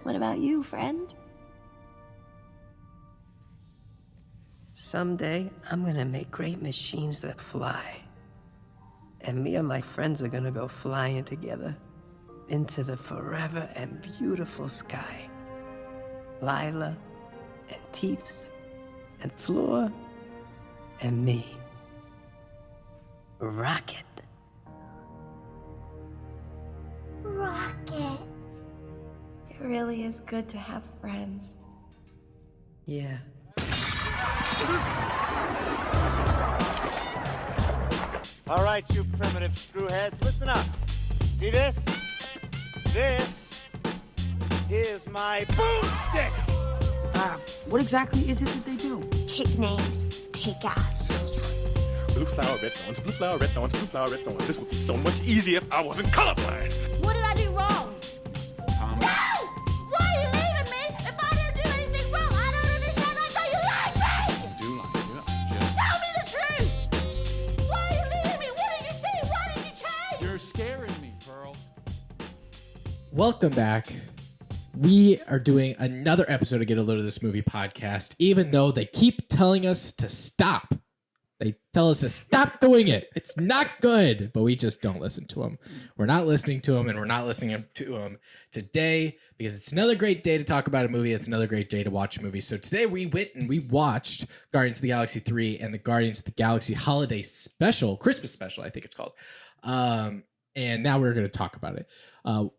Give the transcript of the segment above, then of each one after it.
What about you, friend? Someday, I'm gonna make great machines that fly. And me and my friends are gonna go flying together into the forever and beautiful sky. Lila, and Teeps, and Flora, and me. Rocket. Rocket. It really is good to have friends. Yeah. All right, you primitive screwheads, listen up. See this? This is my boomstick! What exactly is it that they do? Kick names, take ass. Blue flower, red thorns, blue flower, red thorns, blue flower, red thorns. This would be so much easier if I wasn't colorblind. What did I do wrong? Tom. No! Why are you leaving me if I didn't do anything wrong? I don't understand. I thought you liked me! I do like you. Just... Tell me the truth! Why are you leaving me? What did you see? Why did you change? You're scaring me, Pearl. Welcome back. We are doing another episode of Get a Load of This Movie podcast, even though they keep telling us to stop. They tell us to stop doing it. It's not good, but we just don't listen to them. We're not listening to them, and we're not listening to them today because it's another great day to talk about a movie. It's another great day to watch a movie. So today we went and we watched Guardians of the Galaxy 3 and the Guardians of the Galaxy Holiday Special, Christmas Special, I think it's called. And now we're going to talk about it.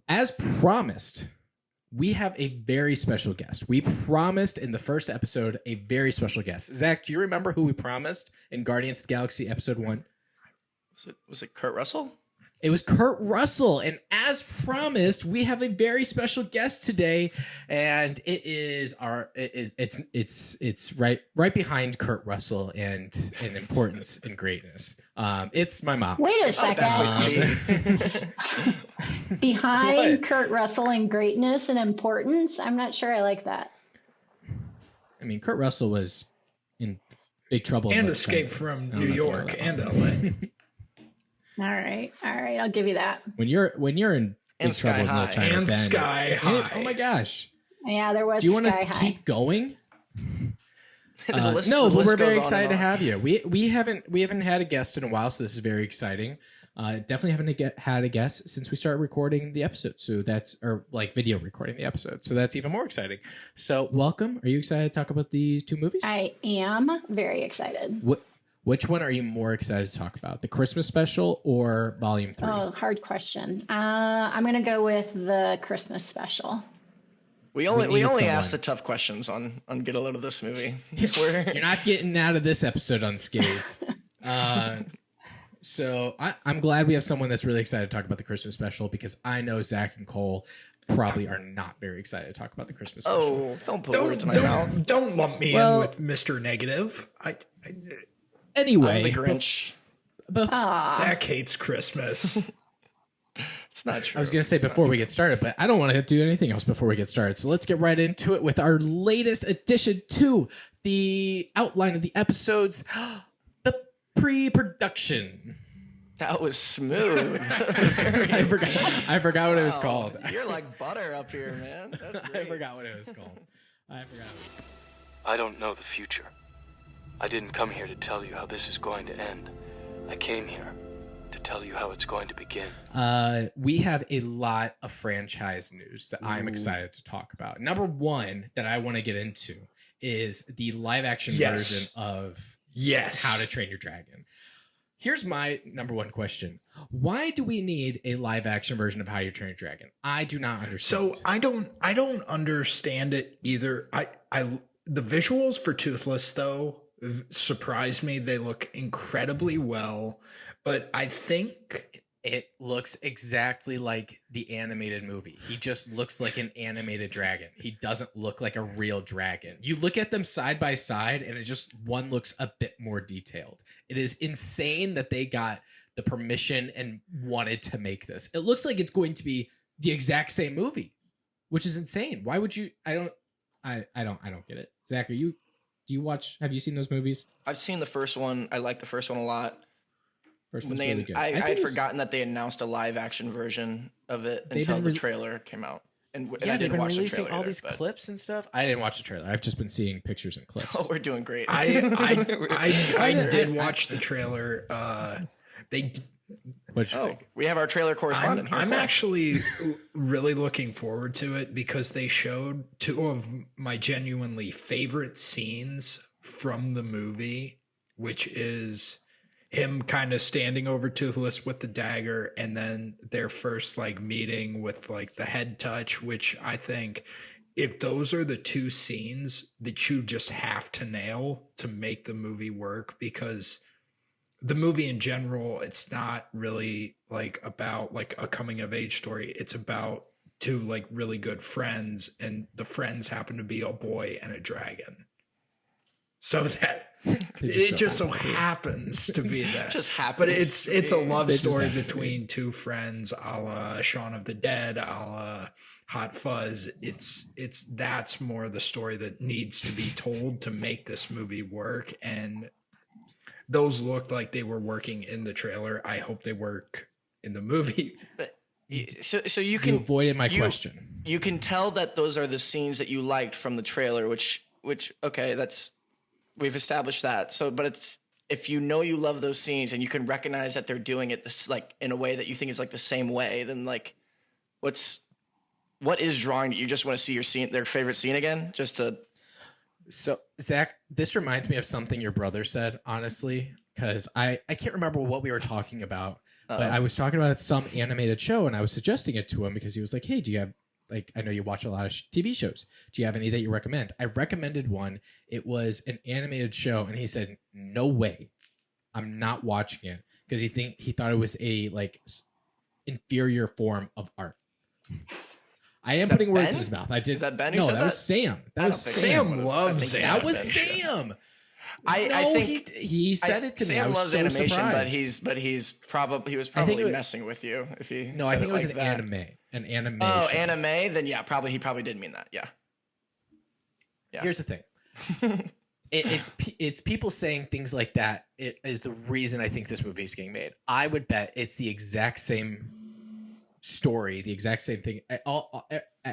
As promised, we have a very special guest. We promised in the first episode a very special guest. Zach, do you remember who we promised in Guardians of the Galaxy Episode 1? Was it Kurt Russell? It was Kurt Russell. And as promised, we have a very special guest today. And it's right behind Kurt Russell and in importance and greatness. It's my mom. Wait a second. Behind Kurt Russell in greatness and importance? I'm not sure I like that. I mean, Kurt Russell was in big trouble. And Escape from New York and LA. All right. I'll give you that. When you're in big trouble in Little China and Ben, Sky High. Oh my gosh. Yeah, there was. Do you want us Sky to High. keep going? List No, but we're very goes on excited and to on. have you. We haven't had a guest in a while, so this is very exciting. Definitely haven't had a guest since we started recording the episode. So video recording the episode. So that's even more exciting. So welcome. Are you excited to talk about these two movies? I am very excited. Which one are you more excited to talk about? The Christmas special or Volume 3? Oh, hard question. I'm going to go with the Christmas special. We only ask someone. the tough questions on Get a Load of This Movie. You're not getting out of this episode unscathed. So I'm glad we have someone that's really excited to talk about the Christmas special because I know Zach and Cole probably are not very excited to talk about the Christmas special. Oh, don't put words in my mouth. Don't lump me in with Mr. Negative. Anyway, I'm the Grinch. Zach hates Christmas. It's not true. I was going to say before we get started, but I don't want to do anything else before we get started. So let's get right into it with our latest addition to the outline of the episodes, the pre-production. That was smooth. I forgot what it was called. You're like butter up here, man. That's great. I forgot what it was called. I don't know the future. I didn't come here to tell you how this is going to end. I came here to tell you how it's going to begin. We have a lot of franchise news that I'm excited to talk about. Number one that I want to get into is the live action version of How to Train Your Dragon. Here's my number one question. Why do we need a live action version of How to Train Your Dragon? I do not understand. So I don't understand it either. The visuals for Toothless though surprised me. They look incredibly well, but I think it looks exactly like the animated movie. He just looks like an animated dragon. He doesn't look like a real dragon. You look at them side by side and one looks a bit more detailed. It is insane that they got the permission and wanted to make this. It looks like it's going to be the exact same movie, which is insane. Why would you? I don't get it. Zach, have you seen those movies? I've seen the first one. I like the first one a lot. First one's really good. I had forgotten that they announced a live action version of it until the trailer came out. And I Yeah, they've didn't been watch the releasing trailer all either, these but- clips and stuff. I didn't watch the trailer. I've just been seeing pictures and clips. Oh, we're doing great. I did watch the trailer. What'd you think? We have our trailer correspondent here. I'm Cool. actually really looking forward to it because they showed two of my genuinely favorite scenes from the movie, which is him kind of standing over Toothless with the dagger, and then their first like meeting with like the head touch, which I think if those are the two scenes that you just have to nail to make the movie work, because the movie in general, it's not really like about like a coming of age story. It's about two like really good friends, and the friends happen to be a boy and a dragon. So that it just so happens to be that. Just happens. But it's a love They just story happen to between two friends, a la Shaun of the Dead, a la Hot Fuzz. That's more the story that needs to be told to make this movie work. And those looked like they were working in the trailer. I hope they work in the movie. But so you can You avoided my question. You can tell that those are the scenes that you liked from the trailer, which okay, we've established that. So, but it's if you know you love those scenes and you can recognize that they're doing it this like in a way that you think is like the same way, then like what is drawing you? You just want to see their favorite scene again, just to. So, Zach, this reminds me of something your brother said, honestly, because I can't remember what we were talking about, but I was talking about some animated show and I was suggesting it to him because he was like, hey, do you have, like, I know you watch a lot of TV shows. Do you have any that you recommend? I recommended one. It was an animated show and he said, no way. I'm not watching it because he thought it was a like inferior form of art. I am putting words in his mouth. I did. Is that Ben who No, said that was Sam. That was Sam. Loves Sam. That was Sam. I No, think he said it to me. I Sam was loves so animation, surprised. but he was probably it was- messing with you if he. No, I said think it was like an that. anime. An animation. Oh, anime? Then yeah, he probably did mean that. Yeah. Here's the thing. It's people saying things like that. It is the reason I think this movie is getting made. I would bet it's the exact same story, the exact same thing. I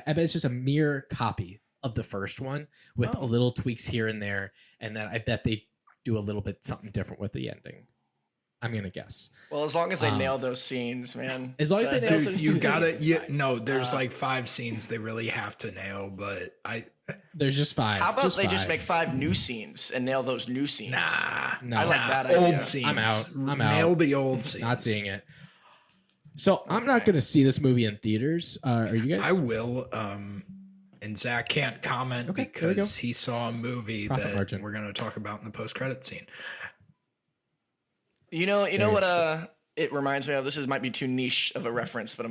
bet it's just a mere copy of the first one with a little tweaks here and there, and then I bet they do a little bit something different with the ending. I'm gonna guess. Well, as long as they nail those scenes, man. As long as they nail Dude, those you scenes, gotta. it's fine. No, there's like 5 scenes they really have to nail, but There's just 5. How about they just 5. make 5 new scenes and nail those new scenes? No. I like that old idea. scenes. I'm out. Nail the old scenes. Not seeing it. So I'm not going to see this movie in theaters. Are you guys? I will. And Zach can't comment Okay, there we go. because he saw a movie Profit that margin. we're going to talk about in the post-credit scene. You know what? There's- It reminds me of. This might be too niche of a reference, but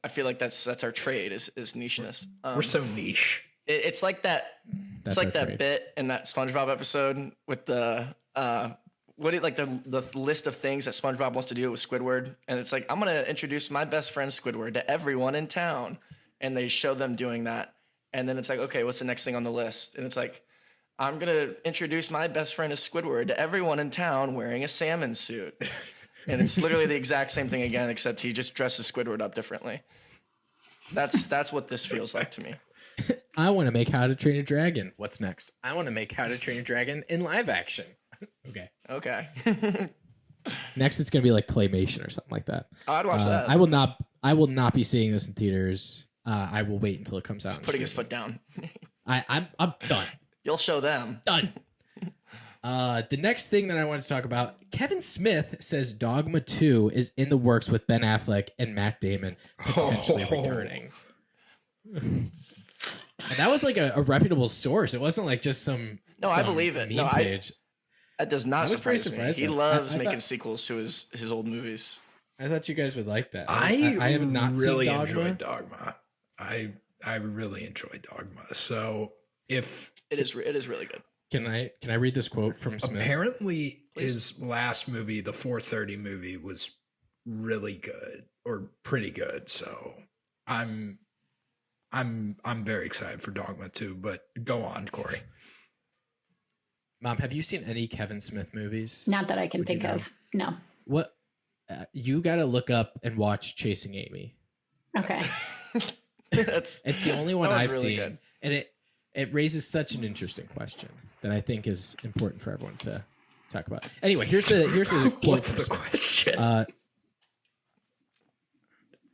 I feel like that's our trade is nicheness. We're so niche. It's like that. That's It's like our that trade. bit in that SpongeBob episode with the the list of things that SpongeBob wants to do with Squidward, and it's like I'm gonna introduce my best friend Squidward to everyone in town, and they show them doing that, and then it's like, okay, what's the next thing on the list? And it's like, I'm gonna introduce my best friend as Squidward to everyone in town wearing a salmon suit, and it's literally the exact same thing again, except he just dresses Squidward up differently. That's what this feels like to me. I want to make How to Train a Dragon. What's next? I want to make How to Train a Dragon in live action. Okay. Okay. Next, it's gonna be like claymation or something like that. I'd watch that. I will not be seeing this in theaters. I will wait until it comes out. Just putting his foot down. I'm done. You'll show them. Done. The next thing that I wanted to talk about, Kevin Smith says Dogma 2 is in the works with Ben Affleck and Matt Damon potentially returning. And that was like a reputable source. It wasn't like just some. No, I believe it. meme No, page. That does not I was pretty surprise me. surprised He by that. loves I making thought- sequels to his old movies. I thought you guys would like that. I have not really seen enjoyed Dogma. I really enjoyed Dogma. So if It is really good. Can I read this quote from Smith? apparently his last movie, the 4:30 movie, was really good or pretty good. So I'm very excited for Dogma 2, but go on, Corey. Mom, have you seen any Kevin Smith movies? Not that I can Would you think know? of. No. What you got to look up and watch Chasing Amy. Okay. It's the only one that was I've really seen, good. and it raises such an interesting question that I think is important for everyone to talk about. Anyway, here's the quote. What's the question?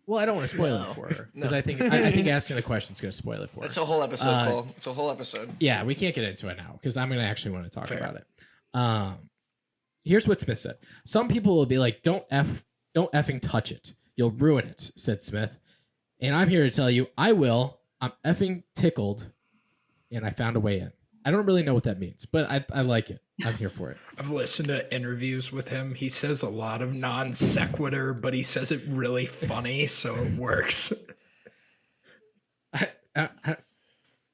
Well, I don't want to spoil it for her because I think asking the question is going to spoil it for her. It's a whole episode, Cole. It's a whole episode. Yeah, we can't get into it now because I'm going to actually want to talk about it. Here's what Smith said. Some people will be like, don't effing touch it. You'll ruin it, said Smith. And I'm here to tell you, I will. I'm effing tickled. And I found a way in. I don't really know what that means, but I like it. I'm here for it. I've listened to interviews with him. He says a lot of non sequitur, but he says it really funny, so it works.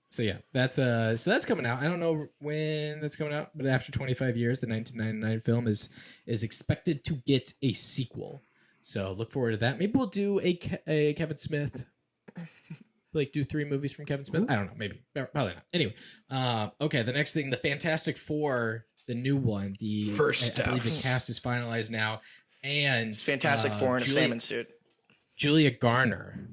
So yeah, that's coming out. I don't know when that's coming out, but after 25 years, the 1999 film is expected to get a sequel. So look forward to that. Maybe we'll do a Kevin Smith, like do 3 movies from Kevin Smith. I don't know, maybe, probably not. Anyway, okay, the next thing, the Fantastic Four, the new one, the first I believe the cast is finalized now, and Fantastic Four in a salmon suit. Julia Garner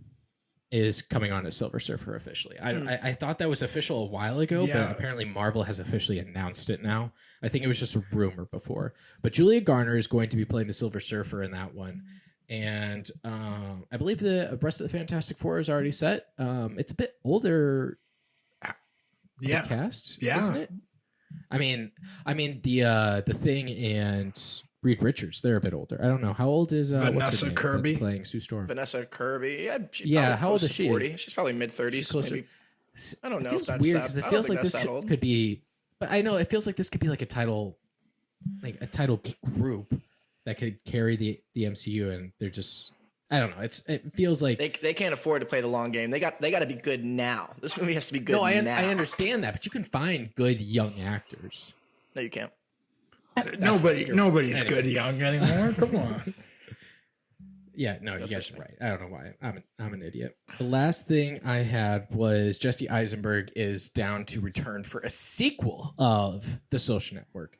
is coming on as Silver Surfer officially. I thought that was official a while ago, but apparently Marvel has officially announced it now. I think it was just a rumor before. But Julia Garner is going to be playing the Silver Surfer in that one. And I believe the rest of the Fantastic Four is already set. It's a bit older cast, isn't it? I mean the Thing and Reed Richards, they're a bit older. I don't know. How old is Vanessa Kirby playing Sue Storm? Vanessa Kirby. Yeah, how old is she? 40. She's probably mid-30s. I don't know. It feels if that's weird that, because it I feels don't like think this that's that old. could be, but I know it feels like this could be like a title group that could carry the MCU, and they're just, I don't know. It feels like they can't afford to play the long game. They got to be good now. This movie has to be good. No, I now. understand that, but you can find good young actors. No, you can't. Nobody's good young anymore. Come on. Yeah, no, you guys are right. I don't know why. I'm an idiot. The last thing I had was Jesse Eisenberg is down to return for a sequel of The Social Network.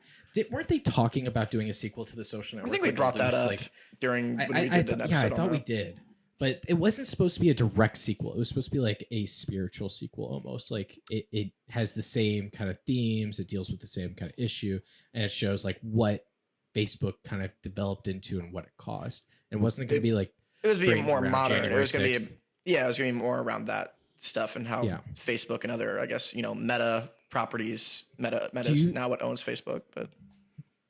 Weren't they talking about doing a sequel to The Social Network? I think we brought that up during when we did an episode. Yeah, I thought we did. But it wasn't supposed to be a direct sequel. It was supposed to be like a spiritual sequel almost. Like it has the same kind of themes. It deals with the same kind of issue. And it shows like what Facebook kind of developed into and what it caused. And wasn't it going to be like... It was being more modern. January it was going to 6th? be... it was going to be more around that stuff and how Facebook and other, I guess, Meta properties... Meta's now what owns Facebook. But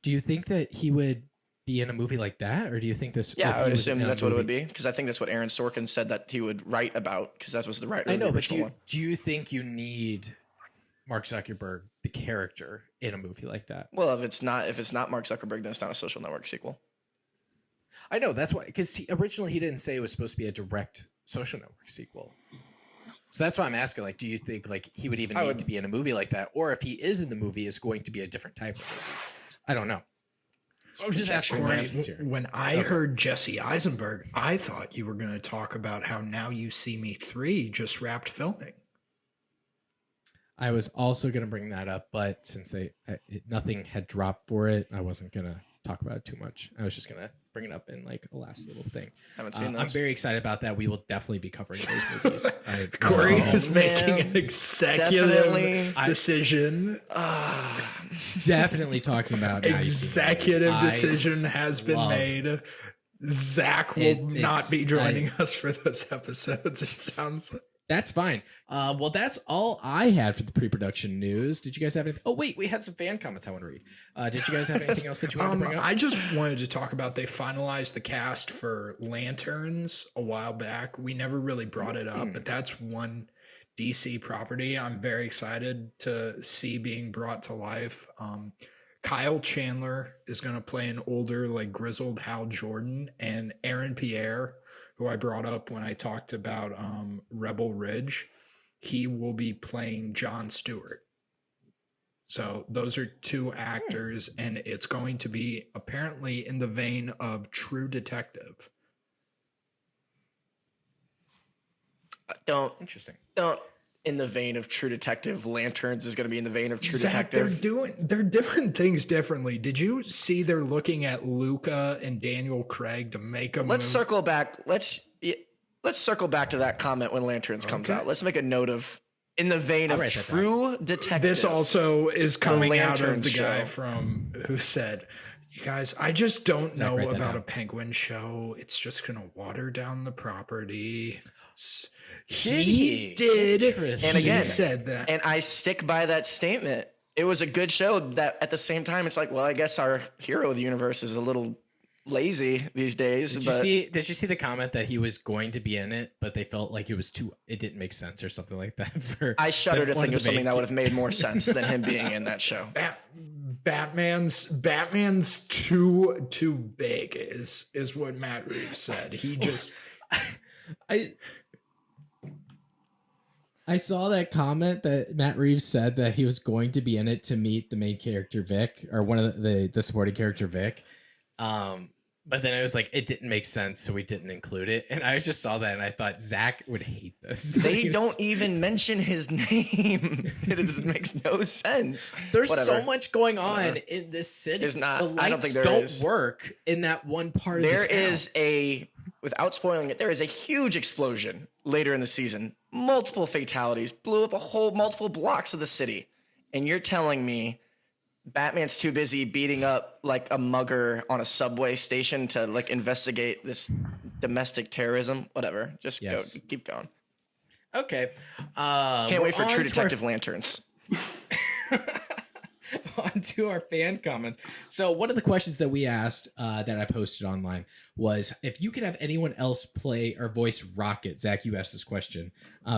do you think that he would be in a movie like that, or do you think this? Yeah, I would assume that's what it would be, because I think that's what Aaron Sorkin said that he would write about, because that was the writer. I know, of the but do you think you need Mark Zuckerberg, the character, in a movie like that? Well, if it's not Mark Zuckerberg, then it's not a Social Network sequel. I know, that's why, because originally he didn't say it was supposed to be a direct Social Network sequel. So that's why I'm asking, like, do you think like he would even need to be in a movie like that, or if he is in the movie, is going to be a different type of movie? I don't know. I'm just asking questions here. When I heard Jesse Eisenberg, I thought you were going to talk about how Now You See Me 3 just wrapped filming. I was also going to bring that up, but since nothing had dropped for it, I wasn't going to talk about it too much. I was just going to bring it up in like a last little thing. Haven't seen those. I'm very excited about that. We will definitely be covering those movies. Corey is making an executive decision. Definitely talking about executive decision has been made. Zach will not be joining us for those episodes. It sounds like. That's fine. Well, that's all I had for the pre-production news. Did you guys have anything? Oh, wait, we had some fan comments I want to read. Did you guys have anything else that you wanted to bring up? I just wanted to talk about they finalized the cast for Lanterns a while back. We never really brought it up, but that's one DC property I'm very excited to see being brought to life. Kyle Chandler is going to play an older, like grizzled Hal Jordan, and Aaron Pierre, who I brought up when I talked about Rebel Ridge, he will be playing Jon Stewart. So those are two actors, and it's going to be apparently in the vein of True Detective. Interesting. In the vein of True Detective, Lanterns is going to be in the vein of True Zach, Detective. They're doing things differently. Did you see they're looking at Luca and Daniel Craig to make a Let's circle back. let's circle back to that comment when Lanterns comes out. Let's make a note of, in the vein of True Detective. This also is coming out of the guy Show. from who said, "You guys, I just don't know about a Penguin show. It's just gonna water down the property." He did. And again, he said that, and I stick by that statement. It was a good show. That at the same time, it's like, well, I guess our hero of the universe is a little lazy these days. Did you see the comment that he was going to be in it, but they felt like it didn't make sense or something like that? I shudder to think of something that would have made more sense than him being in that show. Batman's too big is what Matt Reeves said. He just I saw that comment that Matt Reeves said that he was going to be in it to meet the main character Vic, or one of the supporting character Vic. But then it was like, it didn't make sense, so we didn't include it. And I just saw that and I thought Zach would hate this. They don't even mention his name. It makes no sense. There's so much going on in this city. There's not. The lights I don't think there don't is. work in that one part of the town. There is without spoiling it, there is a huge explosion later in the season. Multiple fatalities, blew up multiple blocks of the city. And you're telling me Batman's too busy beating up like a mugger on a subway station to like investigate this domestic terrorism? Whatever. Just go. Keep going. Okay. Can't wait for True Detective Lanterns. On to our fan comments. So one of the questions that we asked that I posted online was, if you could have anyone else play or voice Rocket, Zach, you asked this question,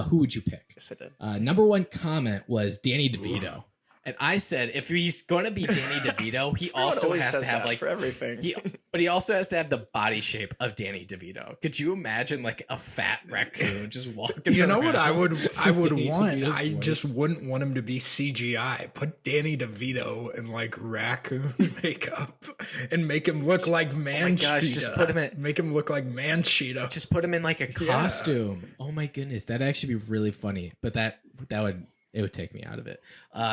who would you pick? Yes, I did. Number one comment was Danny DeVito. And I said, if he's going to be Danny DeVito, he also has to have like for everything. But he also has to have the body shape of Danny DeVito. Could you imagine like a fat raccoon just walking? You know what I would Danny want? DeVito's I voice. just wouldn't want him to be CGI. Put Danny DeVito in like raccoon makeup and make him look like Man Cheetah. Just put him in. Make him look like Man Cheetah. Just put him in like a costume. Oh my goodness, that'd actually be really funny. But that would take me out of it.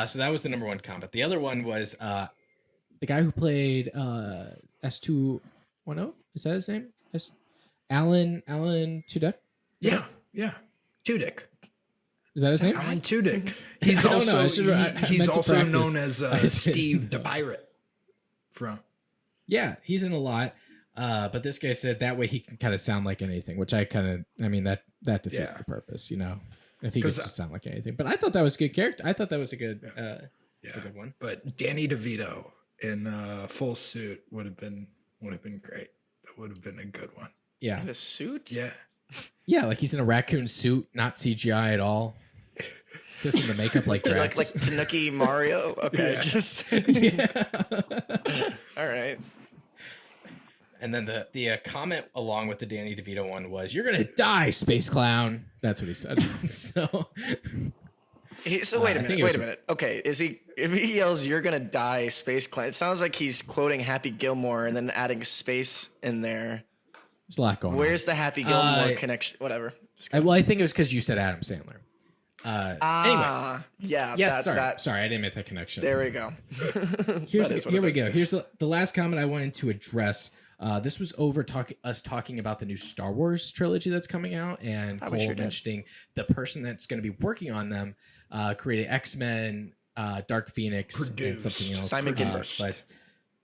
So that was the number one comment. The other one was the guy who played S210. Is that his name? Alan Tudyk? Yeah. Tudyk. Is that his name? Alan Tudyk. He's also he's also known as Steve DeByret from. Yeah, he's in a lot. But this guy said that way he can kind of sound like anything, which that defeats the purpose, you know. If he could just sound like anything. But I thought that was a good character. I thought that was a good one. But Danny DeVito in full suit would have been great. That would have been a good one. Yeah. In a suit? Yeah. Yeah, like he's in a raccoon suit, not CGI at all. Just in the makeup like Drax. like Tanuki Mario? Okay, all right. And then the comment along with the Danny DeVito one was, "You're gonna die, space clown." That's what he said. So wait a minute. Okay, if he yells, "You're gonna die, space clown," it sounds like he's quoting Happy Gilmore and then adding space in there. There's a lot going on. Where's the Happy Gilmore connection? Whatever. Well, I think it was because you said Adam Sandler. Anyway. Yeah. Yes, sorry, I didn't make that connection. There we go. Here we go. Here's the last comment I wanted to address. This was over us talking about the new Star Wars trilogy that's coming out, and Cole mentioning the person that's going to be working on them created X-Men, Dark Phoenix, and something else. Simon Kinberg. But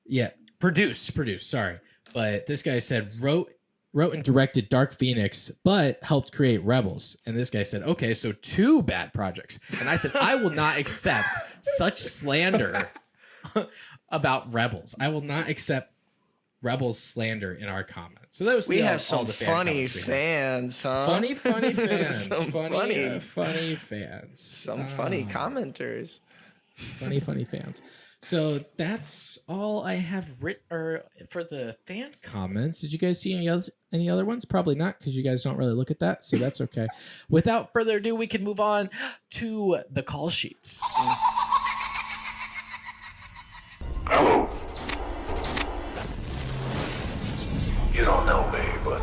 yeah, produce. Sorry, but this guy said wrote and directed Dark Phoenix, but helped create Rebels. And this guy said, okay, so 2 bad projects. And I said, I will not accept such slander about Rebels. I will not accept Rebels slander in our comments. So that was we have all some the funny fans, huh? Funny fans. funny fans. Some funny commenters. Funny fans. So that's all I have written for the fan comments. Did you guys see any other ones? Probably not, because you guys don't really look at that. So that's okay. Without further ado, we can move on to the call sheets. Hello. You don't know me, but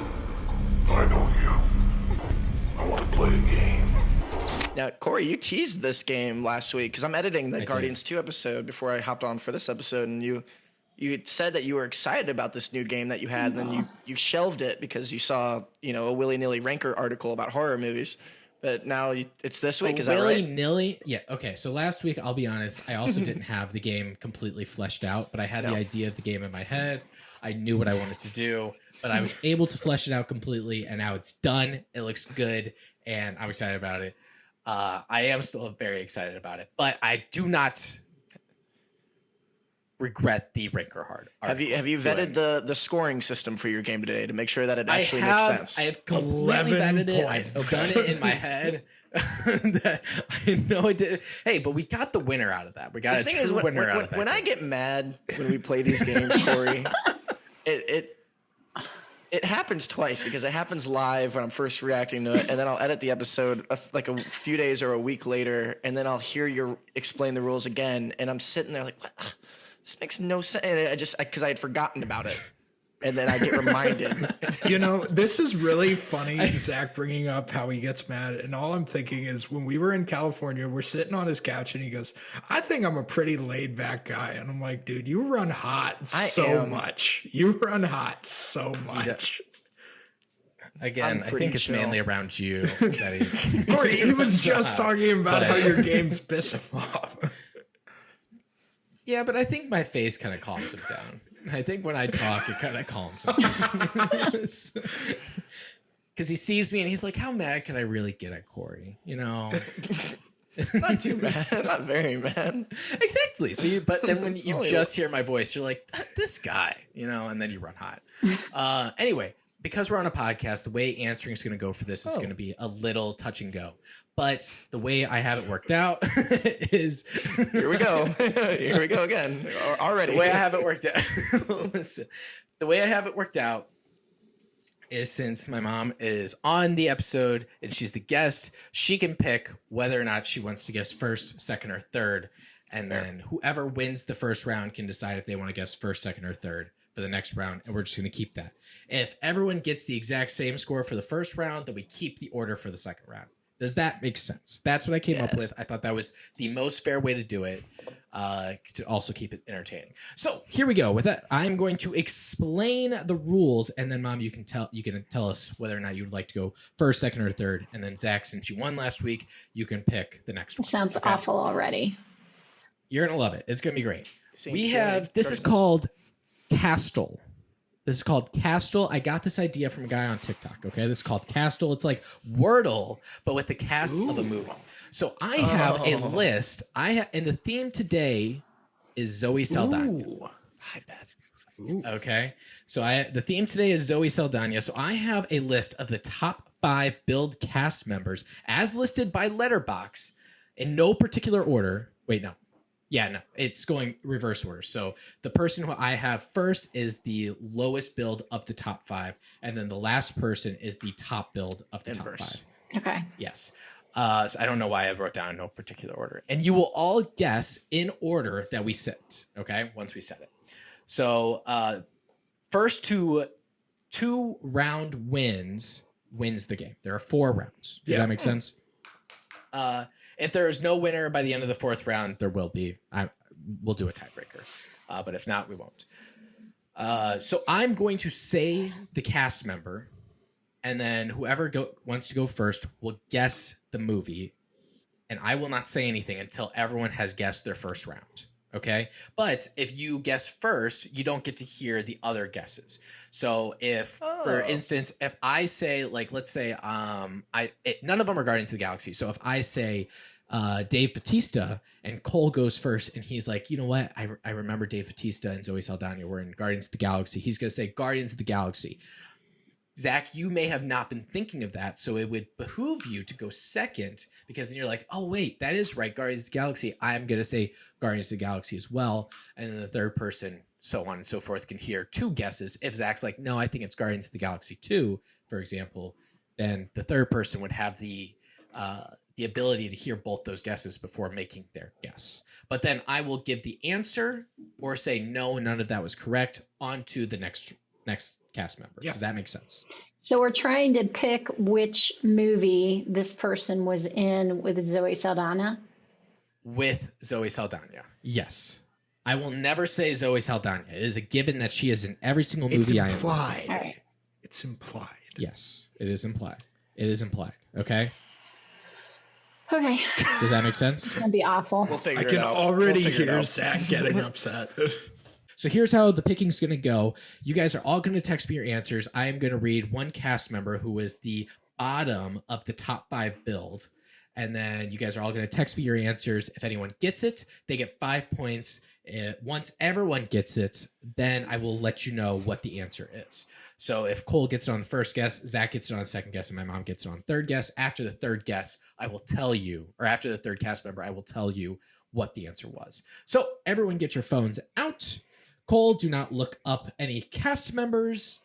I know you. I want to play a game. Now, Corey, you teased this game last week because I'm editing the Guardians 2 episode before I hopped on for this episode, and you you had said that you were excited about this new game that you had, and then you shelved it because you saw, a willy-nilly Ranker article about horror movies. But now it's this week, is that right? Willy-nilly? Yeah, okay. So last week, I'll be honest, I also didn't have the game completely fleshed out, but I had the idea of the game in my head. I knew what I wanted to do, but I was able to flesh it out completely, and now it's done. It looks good, and I'm excited about it. I am still very excited about it, but I do not regret the Ranker hard. Have you vetted the scoring system for your game today to make sure that it actually makes sense? I have completely vetted it. I've done it in my head. I know I did. Hey, but we got the winner out of that. We got a true winner out of that. When I get mad when we play these games, Corey, it happens twice, because it happens live when I'm first reacting to it, and then I'll edit the episode like a few days or a week later, and then I'll hear you explain the rules again, and I'm sitting there like, what? This makes no sense. And because I had forgotten about it, and then I get reminded. This is really funny, Zach bringing up how he gets mad. And all I'm thinking is, when we were in California, we're sitting on his couch, and he goes, I think I'm a pretty laid back guy. And I'm like, dude, you run hot so much. You run hot so much. Again, I think it's mainly around you. That Corey, he was just talking about how your games piss him off. Yeah, but I think my face kind of calms him down. I think when I talk, it kind of calms him down. Because he sees me and he's like, how mad can I really get at Corey? Not too mad. Not very mad. Exactly. So but then when you just hear my voice, you're like, this guy, and then you run hot. Anyway, because we're on a podcast, the way answering is going to go for this is going to be a little touch and go. But the way I have it worked out is... Here we go. Here we go again. Already. The way I have it worked out... Listen. The way I have it worked out is, since my mom is on the episode and she's the guest, she can pick whether or not she wants to guess first, second, or third. And then whoever wins the first round can decide if they want to guess first, second, or third for the next round. And we're just going to keep that. If everyone gets the exact same score for the first round, then we keep the order for the second round. Does that make sense? That's what I came up with. I thought that was the most fair way to do it, to also keep it entertaining. So here we go. With that, I'm going to explain the rules, and then, Mom, you can tell us whether or not you would like to go first, second, or third. And then, Zach, since you won last week, you can pick the next one. Sounds awful already. You're gonna love it. It's gonna be great. This is called Castle. This is called Castle. I got this idea from a guy on TikTok, okay? This is called Castle. It's like Wordle, but with the cast of a movie. So I have a list. And the theme today is Zoe Saldana. I bet. Okay. So the theme today is Zoe Saldana. So I have a list of the top 5 Build cast members as listed by Letterboxd in no particular order. Wait, no. Yeah, no, it's going reverse order. So the person who I have first is the lowest build of the top 5, and then the last person is the top build of the top 5. Okay. Yes. So I don't know why I wrote down in no particular order. And you will all guess in order that we set, okay, once we set it. So first two round wins the game. There are 4 rounds. Does that make sense? If there is no winner by the end of the 4th round, there will be. We'll do a tiebreaker. But if not, we won't. So I'm going to say the cast member, and then whoever wants to go first will guess the movie, and I will not say anything until everyone has guessed their first round. Okay? But if you guess first, you don't get to hear the other guesses. So for instance, if I say, like, let's say, none of them are Guardians of the Galaxy. So if I say Dave Bautista and Cole goes first and he's like, you know what? I remember Dave Bautista and Zoe Saldana were in Guardians of the Galaxy. He's going to say Guardians of the Galaxy. Zach, you may have not been thinking of that, so it would behoove you to go second, because then you're like, oh, wait, that is right, Guardians of the Galaxy. I'm going to say Guardians of the Galaxy as well. And then the third person, so on and so forth, can hear 2 guesses. If Zach's like, no, I think it's Guardians of the Galaxy 2, for example, then the third person would have the ability to hear both those guesses before making their guess. But then I will give the answer or say, no, none of that was correct, on to the next cast member. Does that make sense? So we're trying to pick which movie this person was in with Zoe Saldana? With Zoe Saldana, yes. I will never say Zoe Saldana. It is a given that she is in every single movie It's I am implied. listing. Right. It's implied. Yes, it is implied. It is implied. Okay? Okay. Does that make sense? It's gonna be awful. We'll figure I it can out. already We'll figure it hear out. Zach getting upset. So here's how the picking's going to go. You guys are all going to text me your answers. I am going to read one cast member who is the bottom of the top 5 build. And then you guys are all going to text me your answers. If anyone gets it, they get 5 points. Once everyone gets it, then I will let you know what the answer is. So if Cole gets it on the first guess, Zach gets it on the second guess, and my mom gets it on third guess, after the third guess, I will tell you, or after the third cast member, I will tell you what the answer was. So everyone get your phones out. Cole, do not look up any cast members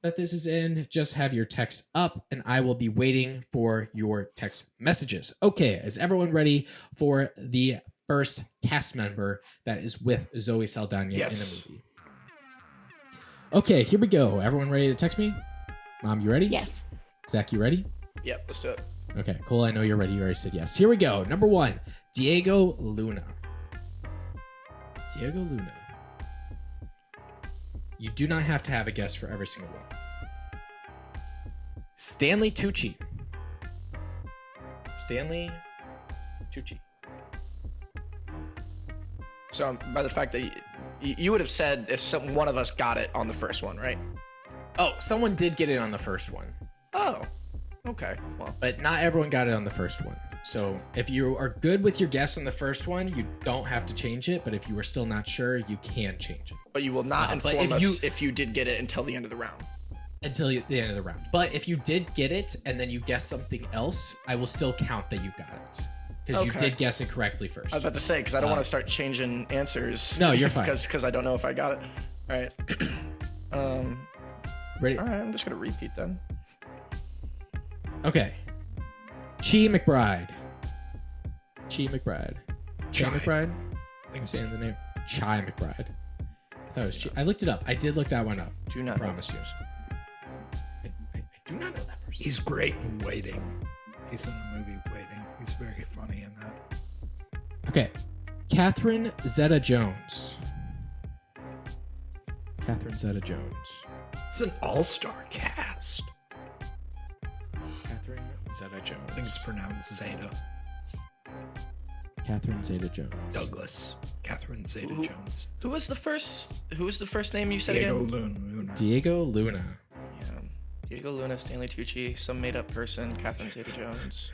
that this is in. Just have your text up, and I will be waiting for your text messages. Okay, is everyone ready for the first cast member that is with Zoe Saldana in the movie? Okay, here we go. Everyone ready to text me? Mom, you ready? Yes. Zach, you ready? Yep, let's do it. Okay, Cole, I know you're ready. You already said yes. Here we go. Number 1, Diego Luna. Diego Luna. You do not have to have a guess for every single one. Stanley Tucci. Stanley Tucci. So by the fact that you would have said if one of us got it on the first one, right? Oh, someone did get it on the first one. Oh, okay. Well, but not everyone got it on the first one. So if you are good with your guess on the first one, you don't have to change it. But if you are still not sure, you can change it. But you will not inform if us if you did get it until the end of the round. Until the end of the round. But if you did get it and then you guess something else, I will still count that you got it. Because you did guess it correctly first. I was about to say, because I don't want to start changing answers. No, you're fine. Because I don't know if I got it. All right. Ready? All right, I'm just going to repeat then. Okay. Chi McBride. Chi McBride. Chi McBride? I'm saying the name. Chi McBride. I thought it was Chi. I looked it up. I did look that one up. Do not promise you. I do not know that person. He's great in Waiting. He's in the movie Waiting. He's very funny in that. Okay. Catherine Zeta-Jones. Catherine Zeta-Jones. It's an all-star cast. Catherine Zeta-Jones. I think it's pronounced Zeta. Catherine Zeta-Jones. Douglas. Catherine Zeta-Jones. Who was the first name you said Diego again? Luna. Diego Luna. Yeah. Diego Luna, Stanley Tucci, some made-up person, Catherine Zeta-Jones.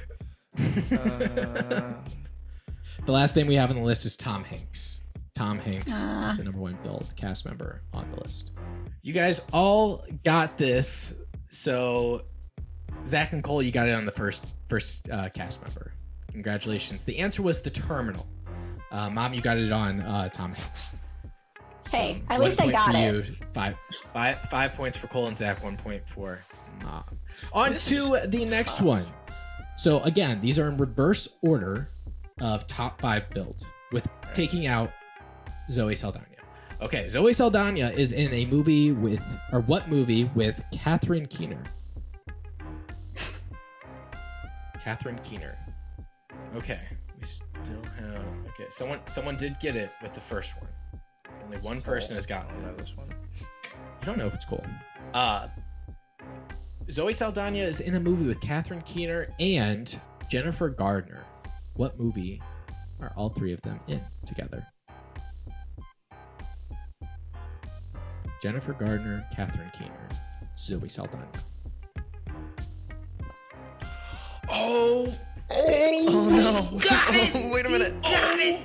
The last name we have on the list is Tom Hanks. Tom Hanks is the number 1 build cast member on the list. You guys all got this. So Zach and Cole, you got it on the first cast member. Congratulations. The answer was The Terminal. Mom, you got it on Tom Hanks. Hey, So at least I got you. it. 5 points for Cole and Zach, 1 point for Mom. On to the next one. So again, these are in reverse order of top 5 builds with taking out Zoe Saldana. Okay, Zoe Saldana is in a movie with, or what movie with Catherine Keener? Catherine Keener. Okay, we still have. Okay, someone did get it with the first one. Only one person has gotten this one. You don't know if it's cool. Zoe Saldana is in a movie with Catherine Keener and Jennifer Gardner. What movie are all 3 of them in together? Jennifer Gardner, Catherine Keener, Zoe Saldana. Oh no! Got it! Wait a minute! Got it!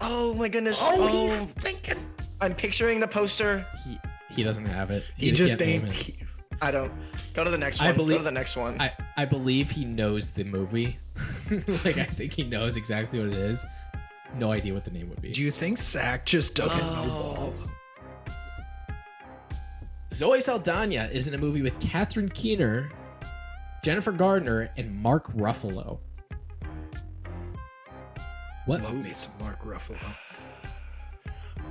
Oh my goodness! He's thinking. I'm picturing the poster. He doesn't have it. He just can't name ain't. it. I don't. Go to the next one. Go to the next one. I believe he knows the movie. Like, I think he knows exactly what it is. No idea what the name would be. Do you think Zach just doesn't know ball? Zoe Saldana is in a movie with Catherine Keener, Jennifer Gardner, and Mark Ruffalo. What Love movie? me some Mark Ruffalo.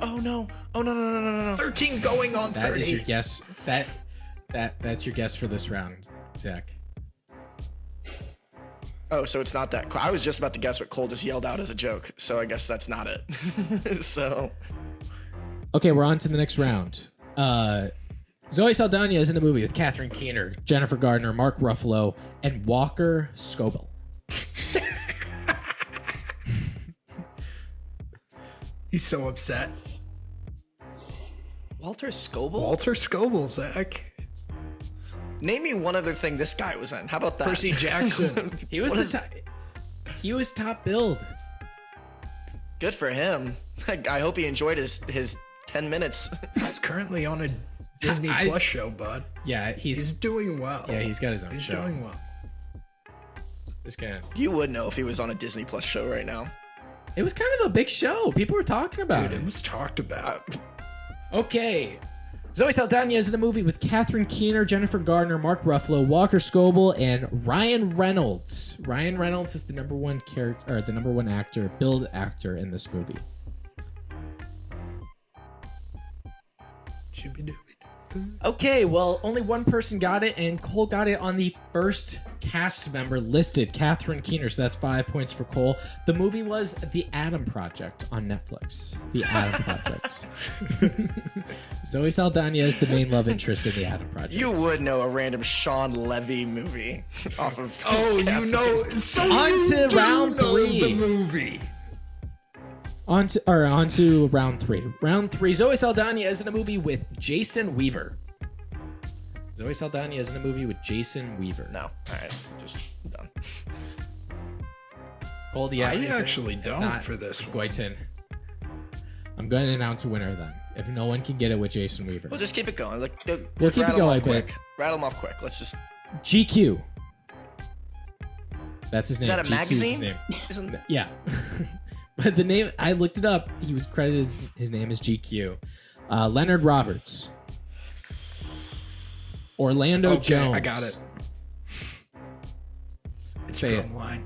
Oh no! Oh no! 13 going on 30. That is your guess. That's your guess for this round, Zach. Oh, so it's not that. I was just about to guess what Cole just yelled out as a joke, so I guess that's not it. So, Okay, we're on to the next round. Zoe Saldana is in a movie with Catherine Keener, Jennifer Gardner, Mark Ruffalo, and Walker Scobell. He's so upset. Walter Scobell? Walter Scobell, Zach. Name me one other thing this guy was in. How about that? Percy Jackson. He was he was top billed. Good for him. I hope he enjoyed his 10 minutes. He's currently on a Disney Plus show, bud. Yeah, he's doing well. Yeah, he's got his own He's show. doing well. This guy. You would know if he was on a Disney Plus show right now. It was kind of a big show. People were talking about Dude, it. it was talked about. Okay. Zoe Saldana is in a movie with Catherine Keener, Jennifer Gardner, Mark Ruffalo, Walker Scobell, and Ryan Reynolds. Ryan Reynolds is the number one character, or the number one actor, billed actor in this movie. Okay, well, only one person got it, and Cole got it on the first cast member listed, Catherine Keener. So that's 5 points for Cole. The movie was The Adam Project on Netflix. The Adam Project. Zoe Saldana is the main love interest in The Adam Project. You would know a random Sean Levy movie off of. Oh, you know. So on to round know 3. The movie. On to round 3. Round 3. Zoe Saldana is in a movie with Jason Weaver. Zoe Saldana is in a movie with Jason Weaver. No. All right. Just done. Cole, do you have I anything? actually If don't not, for this one. Goitin. I'm going to announce a winner then. If no one can get it with Jason Weaver. We'll just keep it going. We'll keep it going, quick. Rattle them off quick. Let's just. GQ. That's his name. Is that a GQ is his magazine? name. Yeah. But the name, I looked it up. He was credited his name is GQ. Leonard Roberts. Orlando Okay, Jones. I got it. Say it. Drumline.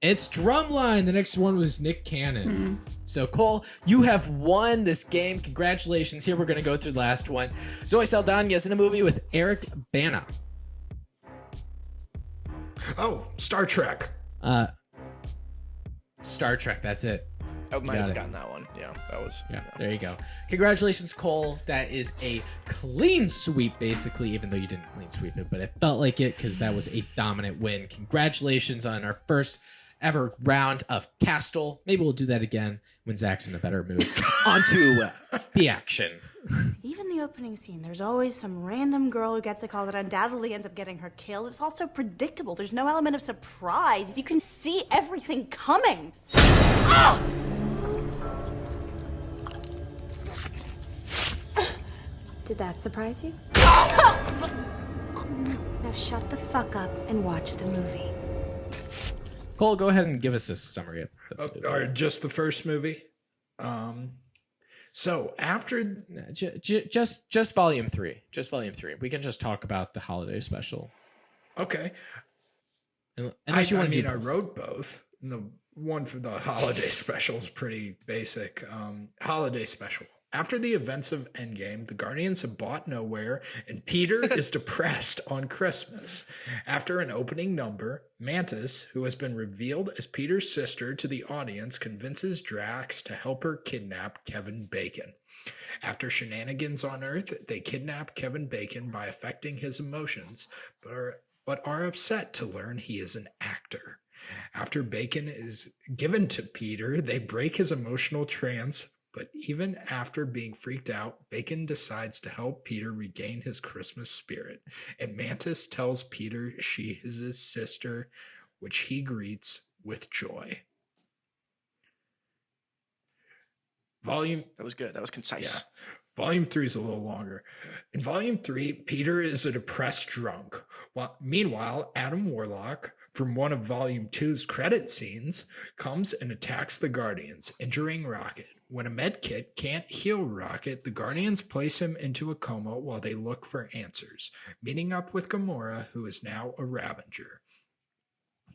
It's Drumline. The next one was Nick Cannon. So, Cole, you have won this game. Congratulations. Here we're going to go through the last one. Zoe Saldana is in a movie with Eric Bana. Oh, Star Trek. Star Trek. That's it. I might got have it. gotten that one. Yeah, that was. Yeah, there you go. Congratulations, Cole. That is a clean sweep, basically, even though you didn't clean sweep it, but it felt like it because that was a dominant win. Congratulations on our first ever round of Castle. Maybe we'll do that again when Zach's in a better mood. On to the action. Even the opening scene, there's always some random girl who gets a call that undoubtedly ends up getting her killed. It's also predictable. There's no element of surprise. You can see everything coming. Oh! Did that surprise you? Now shut the fuck up and watch the movie. Cole, go ahead and give us a summary of the movie. Or just the first movie. So after Just volume 3. Just volume 3. We can just talk about the holiday special. Okay. Unless you want to do I both. wrote both. The one for the holiday special is pretty basic. Holiday special. After the events of Endgame, the Guardians have bought nowhere, and Peter is depressed on Christmas. After an opening number, Mantis, who has been revealed as Peter's sister to the audience, convinces Drax to help her kidnap Kevin Bacon. After shenanigans on Earth, they kidnap Kevin Bacon by affecting his emotions, but are upset to learn he is an actor. After Bacon is given to Peter, they break his emotional trance. But even after being freaked out, Bacon decides to help Peter regain his Christmas spirit, and Mantis tells Peter she is his sister, which he greets with joy. That was good. That was concise. Yeah. Volume 3 is a little longer. In Volume 3, Peter is a depressed drunk. Meanwhile, Adam Warlock, from one of Volume 2's credit scenes, comes and attacks the Guardians, injuring Rocket. When a medkit can't heal Rocket, the Guardians place him into a coma while they look for answers, meeting up with Gamora, who is now a Ravager.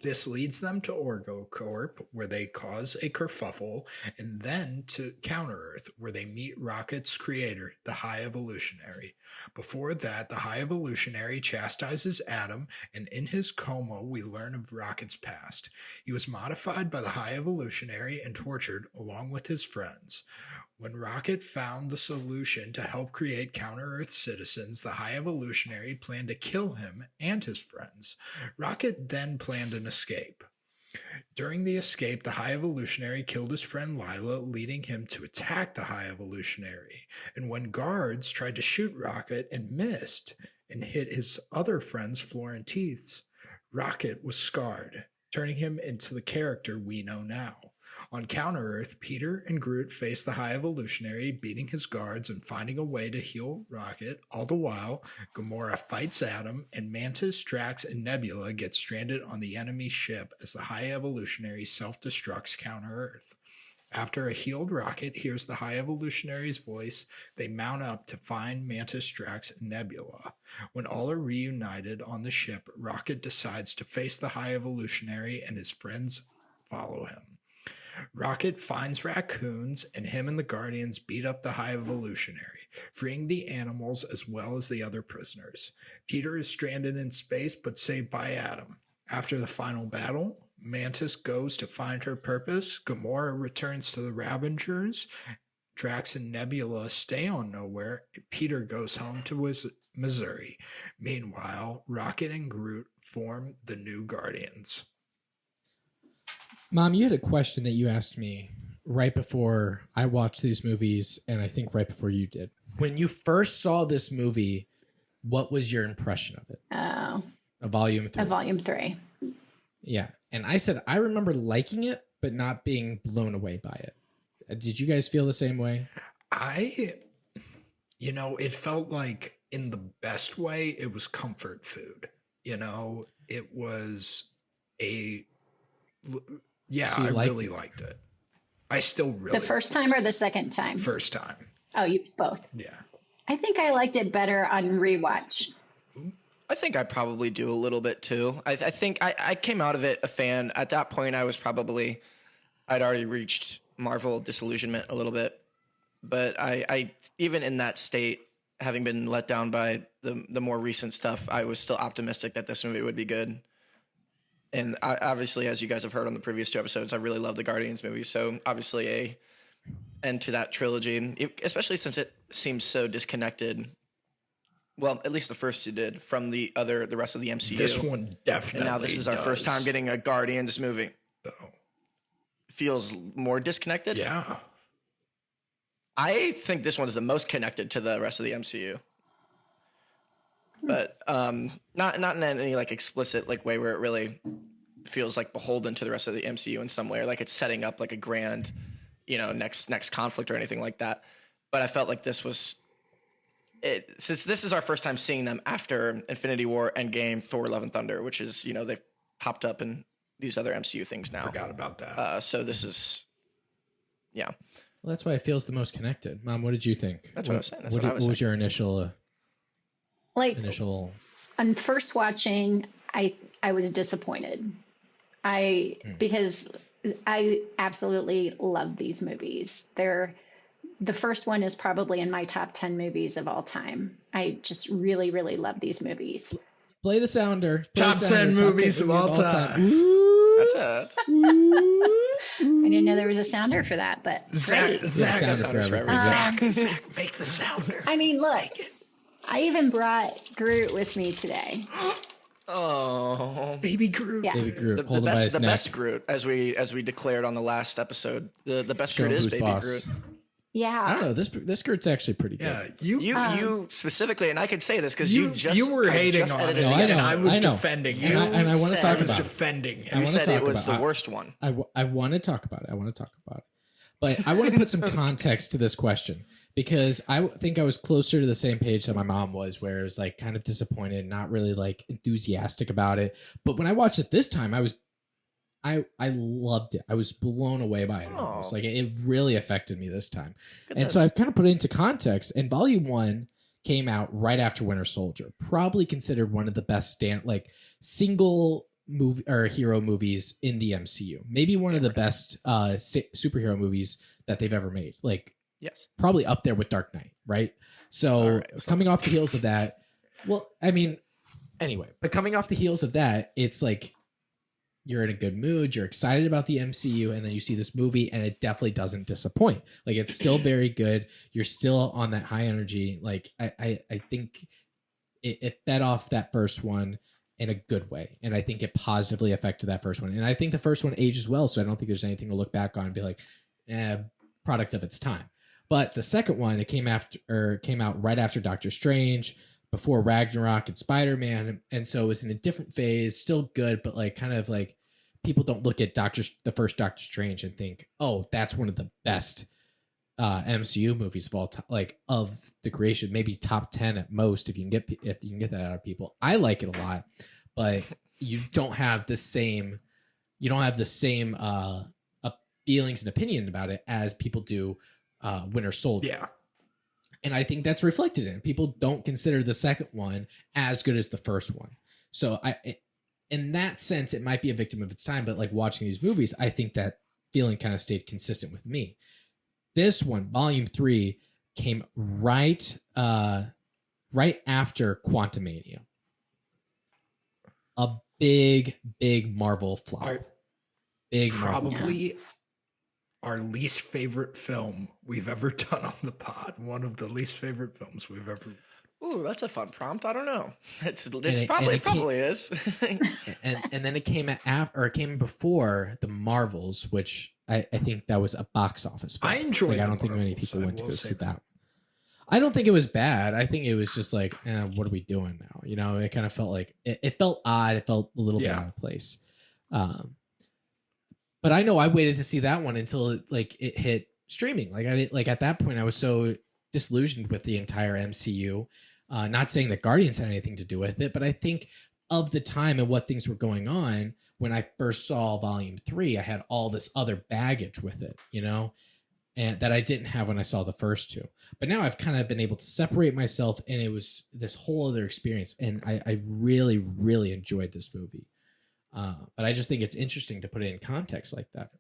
This leads them to Orgo Corp, where they cause a kerfuffle, and then to Counter-Earth, where they meet Rocket's creator, the High Evolutionary. Before that, the High Evolutionary chastises Adam, and in his coma, we learn of Rocket's past. He was modified by the High Evolutionary and tortured along with his friends. When Rocket found the solution to help create Counter-Earth citizens, the High Evolutionary planned to kill him and his friends. Rocket then planned an escape. During the escape, the High Evolutionary killed his friend Lila, leading him to attack the High Evolutionary. And when guards tried to shoot Rocket and missed and hit his other friends, Florentine's, Rocket was scarred, turning him into the character we know now. On Counter-Earth, Peter and Groot face the High Evolutionary, beating his guards and finding a way to heal Rocket. All the while, Gamora fights Adam, and Mantis, Drax, and Nebula get stranded on the enemy ship as the High Evolutionary self-destructs Counter-Earth. After a healed Rocket hears the High Evolutionary's voice, they mount up to find Mantis, Drax, and Nebula. When all are reunited on the ship, Rocket decides to face the High Evolutionary, and his friends follow him. Rocket finds raccoons, and him and the Guardians beat up the High Evolutionary, freeing the animals as well as the other prisoners. Peter is stranded in space but saved by Adam. After the final battle, Mantis goes to find her purpose, Gamora returns to the Ravengers, Drax and Nebula stay on Nowhere, and Peter goes home to Missouri. Meanwhile, Rocket and Groot form the new Guardians. Mom, you had a question that you asked me right before I watched these movies, and I think right before you did. When you first saw this movie, what was your impression of it? Oh. A Volume 3. A Volume 3. Yeah. And I said, I remember liking it, but not being blown away by it. Did you guys feel the same way? It felt like in the best way, it was comfort food. It was so I really liked it. I still really. The first time or the second time? First time. Oh, you both. Yeah. I think I liked it better on rewatch. I think I probably do a little bit too. I think I came out of it a fan. At that point, I'd already reached Marvel disillusionment a little bit. But I even in that state, having been let down by the more recent stuff, I was still optimistic that this movie would be good. And obviously, as you guys have heard on the previous 2 episodes, I really love the Guardians movies. So obviously a end to that trilogy, especially since it seems so disconnected. Well, at least the first 2 did from the rest of the MCU. This one definitely. And now this is our first time getting a Guardians movie. Feels more disconnected. Yeah. I think this one is the most connected to the rest of the MCU. But not in any like explicit like way where it really feels like beholden to the rest of the MCU in some way, or like it's setting up like a grand, next conflict or anything like that. But I felt like this was it, since this is our first time seeing them after Infinity War, Endgame, Thor: Love and Thunder, which is they've popped up in these other MCU things now. Forgot about that. So this is, yeah. Well, that's why it feels the most connected. Mom, what did you think? That's what I was saying. What was your initial? On first watching, I was disappointed. Because I absolutely love these movies. The first one is probably in my top 10 movies of all time. I just really, really love these movies. Play the sounder. Top 10 movies of all time. That's it. I didn't know there was a sounder for that, but Zach, great. Zach, Zach, make the sounder. I mean, look, I even brought Groot with me today. Oh, baby Groot. Yeah. Baby Groot. The best Groot, as we declared on the last episode. The best Groot is Baby Groot. Yeah. I don't know. This Groot's actually pretty good. Yeah, you specifically, and I could say this because you were hating on it, and I was defending you. And I want to talk about it. Defending him. You said it was the worst one. I want to talk about it. But I want to put some context to this question because I think I was closer to the same page that my mom was, where it was like kind of disappointed, not really like enthusiastic about it. But when I watched it this time, I loved it. I was blown away by it. Almost. Like it really affected me this time. Goodness. And so I kind of put it into context. And Volume 1 came out right after Winter Soldier, probably considered one of the best single movie or hero movies in the MCU. Maybe one of the best superhero movies that they've ever made. Like, yes, probably up there with Dark Knight, right? So coming off the heels of that, well, I mean, anyway, but coming off the heels of that, it's like you're in a good mood, you're excited about the MCU, and then you see this movie and it definitely doesn't disappoint. Like, it's still very good. You're still on that high energy. Like, I think it fed off that first one in a good way. And I think it positively affected that first one. And I think the first one ages well. So I don't think there's anything to look back on and be like, product of its time. But the second one, it came out right after Doctor Strange, before Ragnarok and Spider-Man. And so it was in a different phase, still good, but like kind of like people don't look at the first Doctor Strange and think, oh, that's one of the best MCU movies of all time, like of the creation, maybe top 10 at most if you can get that out of people. I like it a lot, but you don't have the same feelings and opinion about it as people do Winter Soldier. Yeah. And I think that's reflected in it. People don't consider the second one as good as the first one. So in that sense, it might be a victim of its time, but like watching these movies, I think that feeling kind of stayed consistent with me. This one, Volume 3, came right after Quantumania. A big Marvel flop. Probably our least favorite film we've ever done on the pod. One of the least favorite films we've ever. Ooh, that's a fun prompt. I don't know. It probably is. and then it came it came before the Marvels, which I think that was a box office film. I enjoyed. Like, I don't think many people went to go see that. I don't think it was bad. I think it was just like, what are we doing now? You know, it kind of felt like it felt odd. It felt a little bit out of place. But I know I waited to see that one until it hit streaming. Like at that point, I was so disillusioned with the entire MCU. Not saying that Guardians had anything to do with it, but I think of the time and what things were going on when I first saw Volume 3, I had all this other baggage with it, you know, and that I didn't have when I saw the first two. But now I've kind of been able to separate myself, and it was this whole other experience. And I really, really enjoyed this movie. But I just think it's interesting to put it in context like that.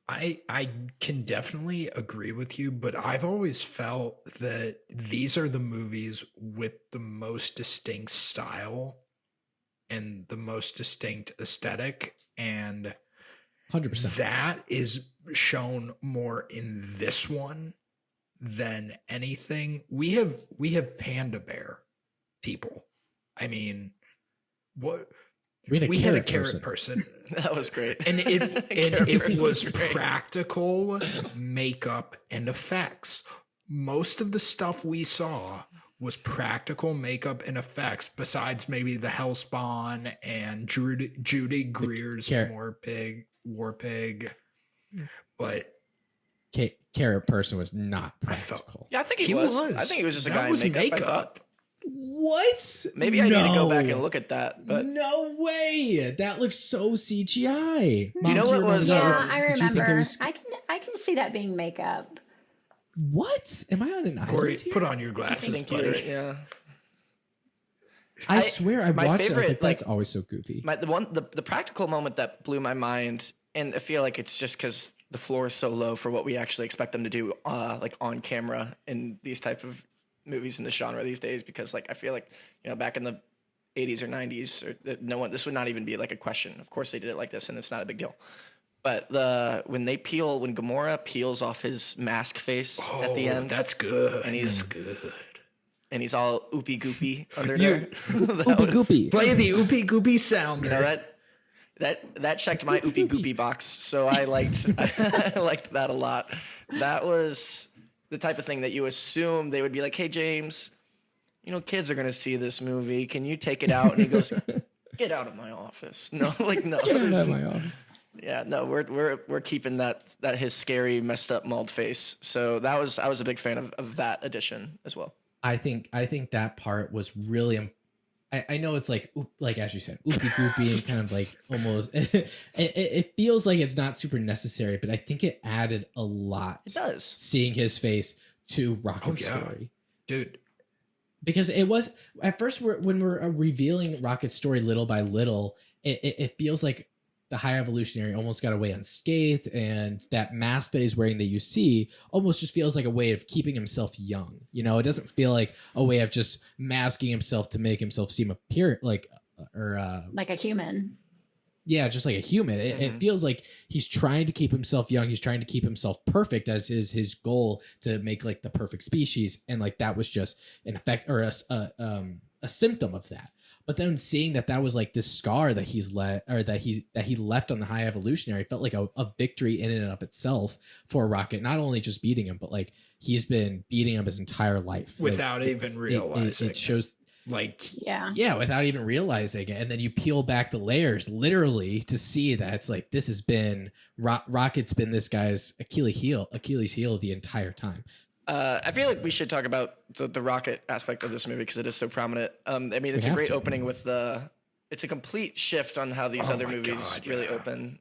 I can definitely agree with you, but I've always felt that these are the movies with the most distinct style and the most distinct aesthetic, and 100%. That is shown more in this one than anything. We have Panda Bear people. I mean, what? We had a carrot person. That was great. And it was practical makeup and effects. Most of the stuff we saw was practical makeup and effects, besides maybe the Hellspawn and Judy Greer's War Pig. But Carrot person was not practical. Yeah, I think he was. I think he was just a guy in makeup. I thought. What? Maybe I need to go back and look at that. But no way, that looks so CGI. Mom, you know what was? Yeah, I remember. I can see that being makeup. What? Am I on an island? Corey, here? put on your glasses, buddy. Yeah. I swear, I watched it. I was like, that's like, always so goofy. The practical moment that blew my mind, and I feel like it's just because the floor is so low for what we actually expect them to do, like on camera in these type of movies in this genre these days, because like I feel like, you know, back in the 80s or 90s, or this would not even be like a question. Of course they did it like this, and it's not a big deal. But when Gamora peels off his mask face at the end, that's good. And he's good, and he's all oopy goopy under there. Oopy goopy. Play the oopy goopy sound. You know, that checked my oopy goopy box, so I liked that a lot. That was the type of thing that you assume they would be like, hey, James, you know, kids are going to see this movie. Can you take it out? And he goes, get out of my office. No, like, no. Get out of my office. Yeah, no, we're keeping that his scary, messed up, mauled face. So I was a big fan of that addition as well. I think that part was really, I know it's like as you said, oopy goopy and kind of like almost, it feels like it's not super necessary, but I think it added a lot. It does. Seeing his face to Rocket's story. Dude, because it was at first when we're revealing Rocket's story little by little, it feels like the High Evolutionary almost got away unscathed, and that mask that he's wearing that you see almost just feels like a way of keeping himself young. You know, it doesn't feel like a way of just masking himself to make himself seem like a human. Yeah, just like a human. It feels like he's trying to keep himself young. He's trying to keep himself perfect, as is his goal to make like the perfect species. And like that was just an effect or a symptom of that. But then seeing that was like this scar that he left on the High Evolutionary felt like a victory in and of itself for Rocket. Not only just beating him, but like he's been beating him his entire life without even realizing. It shows. Without even realizing it. And then you peel back the layers literally to see that it's like this has been Rocket's been this guy's Achilles heel the entire time. I feel like we should talk about the Rocket aspect of this movie because it is so prominent. I mean, it's a great opening with it's a complete shift on how these other movies really open.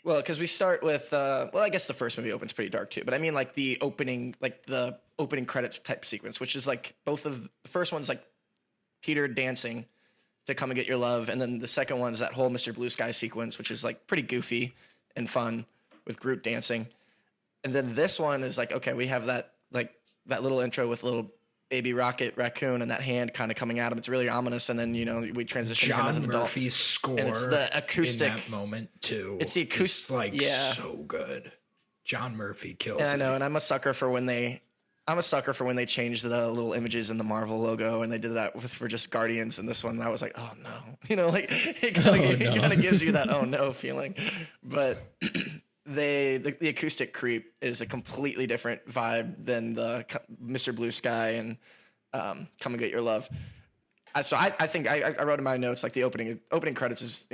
Well, because we start with, I guess the first movie opens pretty dark too, but I mean like the opening credits type sequence, which is like both of the first one's like Peter dancing to Come and Get Your Love. And then the second one's that whole Mr. Blue Sky sequence, which is like pretty goofy and fun with Groot dancing. And then this one is like, okay, we have that little intro with little baby Rocket raccoon and that hand kind of coming at him. It's really ominous. And then, we transition to him as an adult. John Murphy's score and it's the acoustic in that moment too. It's the acoustic. It's so good. John Murphy kills it. I know. And I'm a sucker for when they change the little images in the Marvel logo, and they did that for just Guardians in this one. I was like, oh no, it kind of gives you that oh no feeling. But the acoustic creep is a completely different vibe than the Mr. Blue Sky and Come and Get Your Love. So I think I wrote in my notes like the opening credits is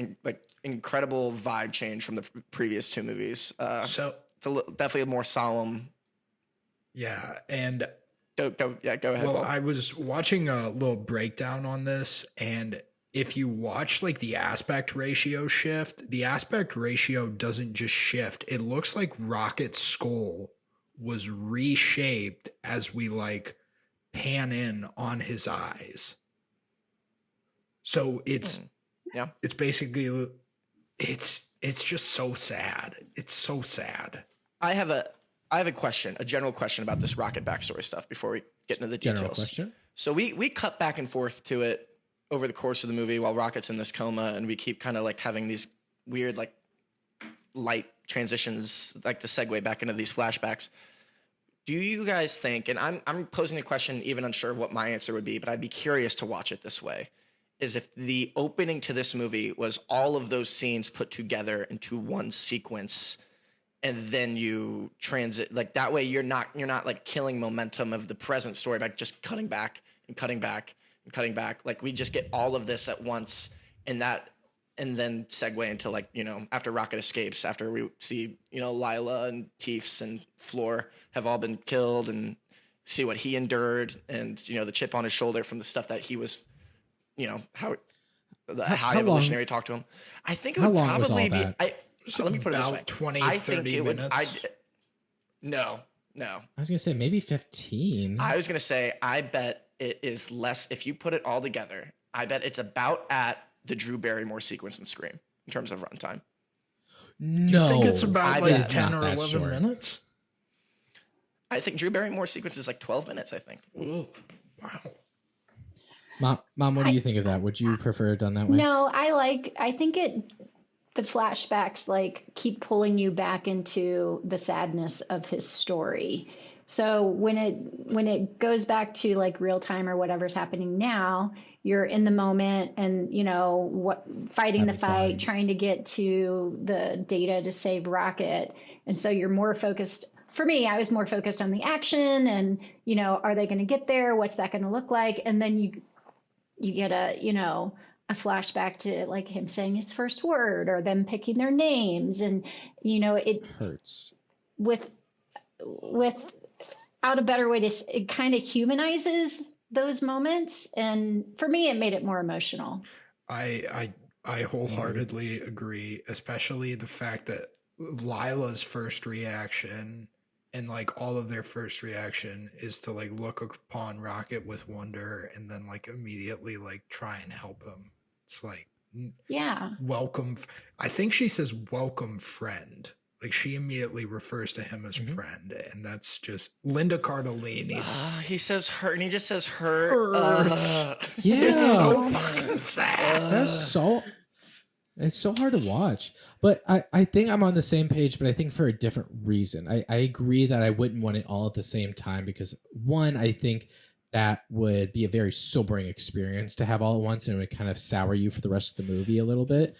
incredible vibe change from the previous two movies. So it's definitely a more solemn. Yeah, and go ahead. Well, Bob. I was watching a little breakdown on this, and if you watch like the aspect ratio shift, the aspect ratio doesn't just shift. It looks like Rocket's skull was reshaped as we like pan in on his eyes. So it's basically it's just so sad. It's so sad. I have a question, a general question about this Rocket backstory stuff before we get into the details. General question. So we cut back and forth to it over the course of the movie while Rocket's in this coma, and we keep kind of like having these weird like light transitions, like to segue back into these flashbacks. Do you guys think, and I'm posing a question even unsure of what my answer would be, but I'd be curious to watch it this way, is if the opening to this movie was all of those scenes put together into one sequence, and then you transit like that way you're not like killing momentum of the present story by just cutting back and cutting back and cutting back. Like we just get all of this at once, and then segue into like, after Rocket escapes, after we see, Lila and Teefs and Floor have all been killed, and see what he endured, and the chip on his shoulder from the stuff that he was, how the High Evolutionary talked to him. I think it would probably be so let me put it this way. 20, I 30 think minutes. No. I was gonna say maybe 15. I was gonna say I bet it is less. If you put it all together, I bet it's about at the Drew Barrymore sequence in Scream in terms of runtime. No, I think it's about like 10 or 11 short. minutes. I think Drew Barrymore sequence is like 12 minutes. I think. Ooh, wow. Mom, what do you think of that? Would you prefer it done that way? No, I think the flashbacks like keep pulling you back into the sadness of his story. So when it goes back to like real time or whatever's happening now, you're in the moment and fighting the fight, trying to get to the data to save Rocket. And so you're more focused. For me, I was more focused on the action and, are they going to get there? What's that going to look like? And then you get a flashback to like him saying his first word or them picking their names. And, it hurts without a better way it kind of humanizes those moments. And for me, it made it more emotional. I wholeheartedly agree, especially the fact that Lila's first reaction and like all of their first reaction is to like look upon Rocket with wonder and then like immediately like try and help him. It's like, Yeah. welcome. I think she says welcome friend. Like she immediately refers to him as friend, and that's just Linda Cardellini's. He says hurt, and he just says hurt. Yeah, it's so fucking sad. It's so hard to watch. But I think I'm on the same page, but I think for a different reason. I agree that I wouldn't want it all at the same time because one, I think that would be a very sobering experience to have all at once, and it would kind of sour you for the rest of the movie a little bit,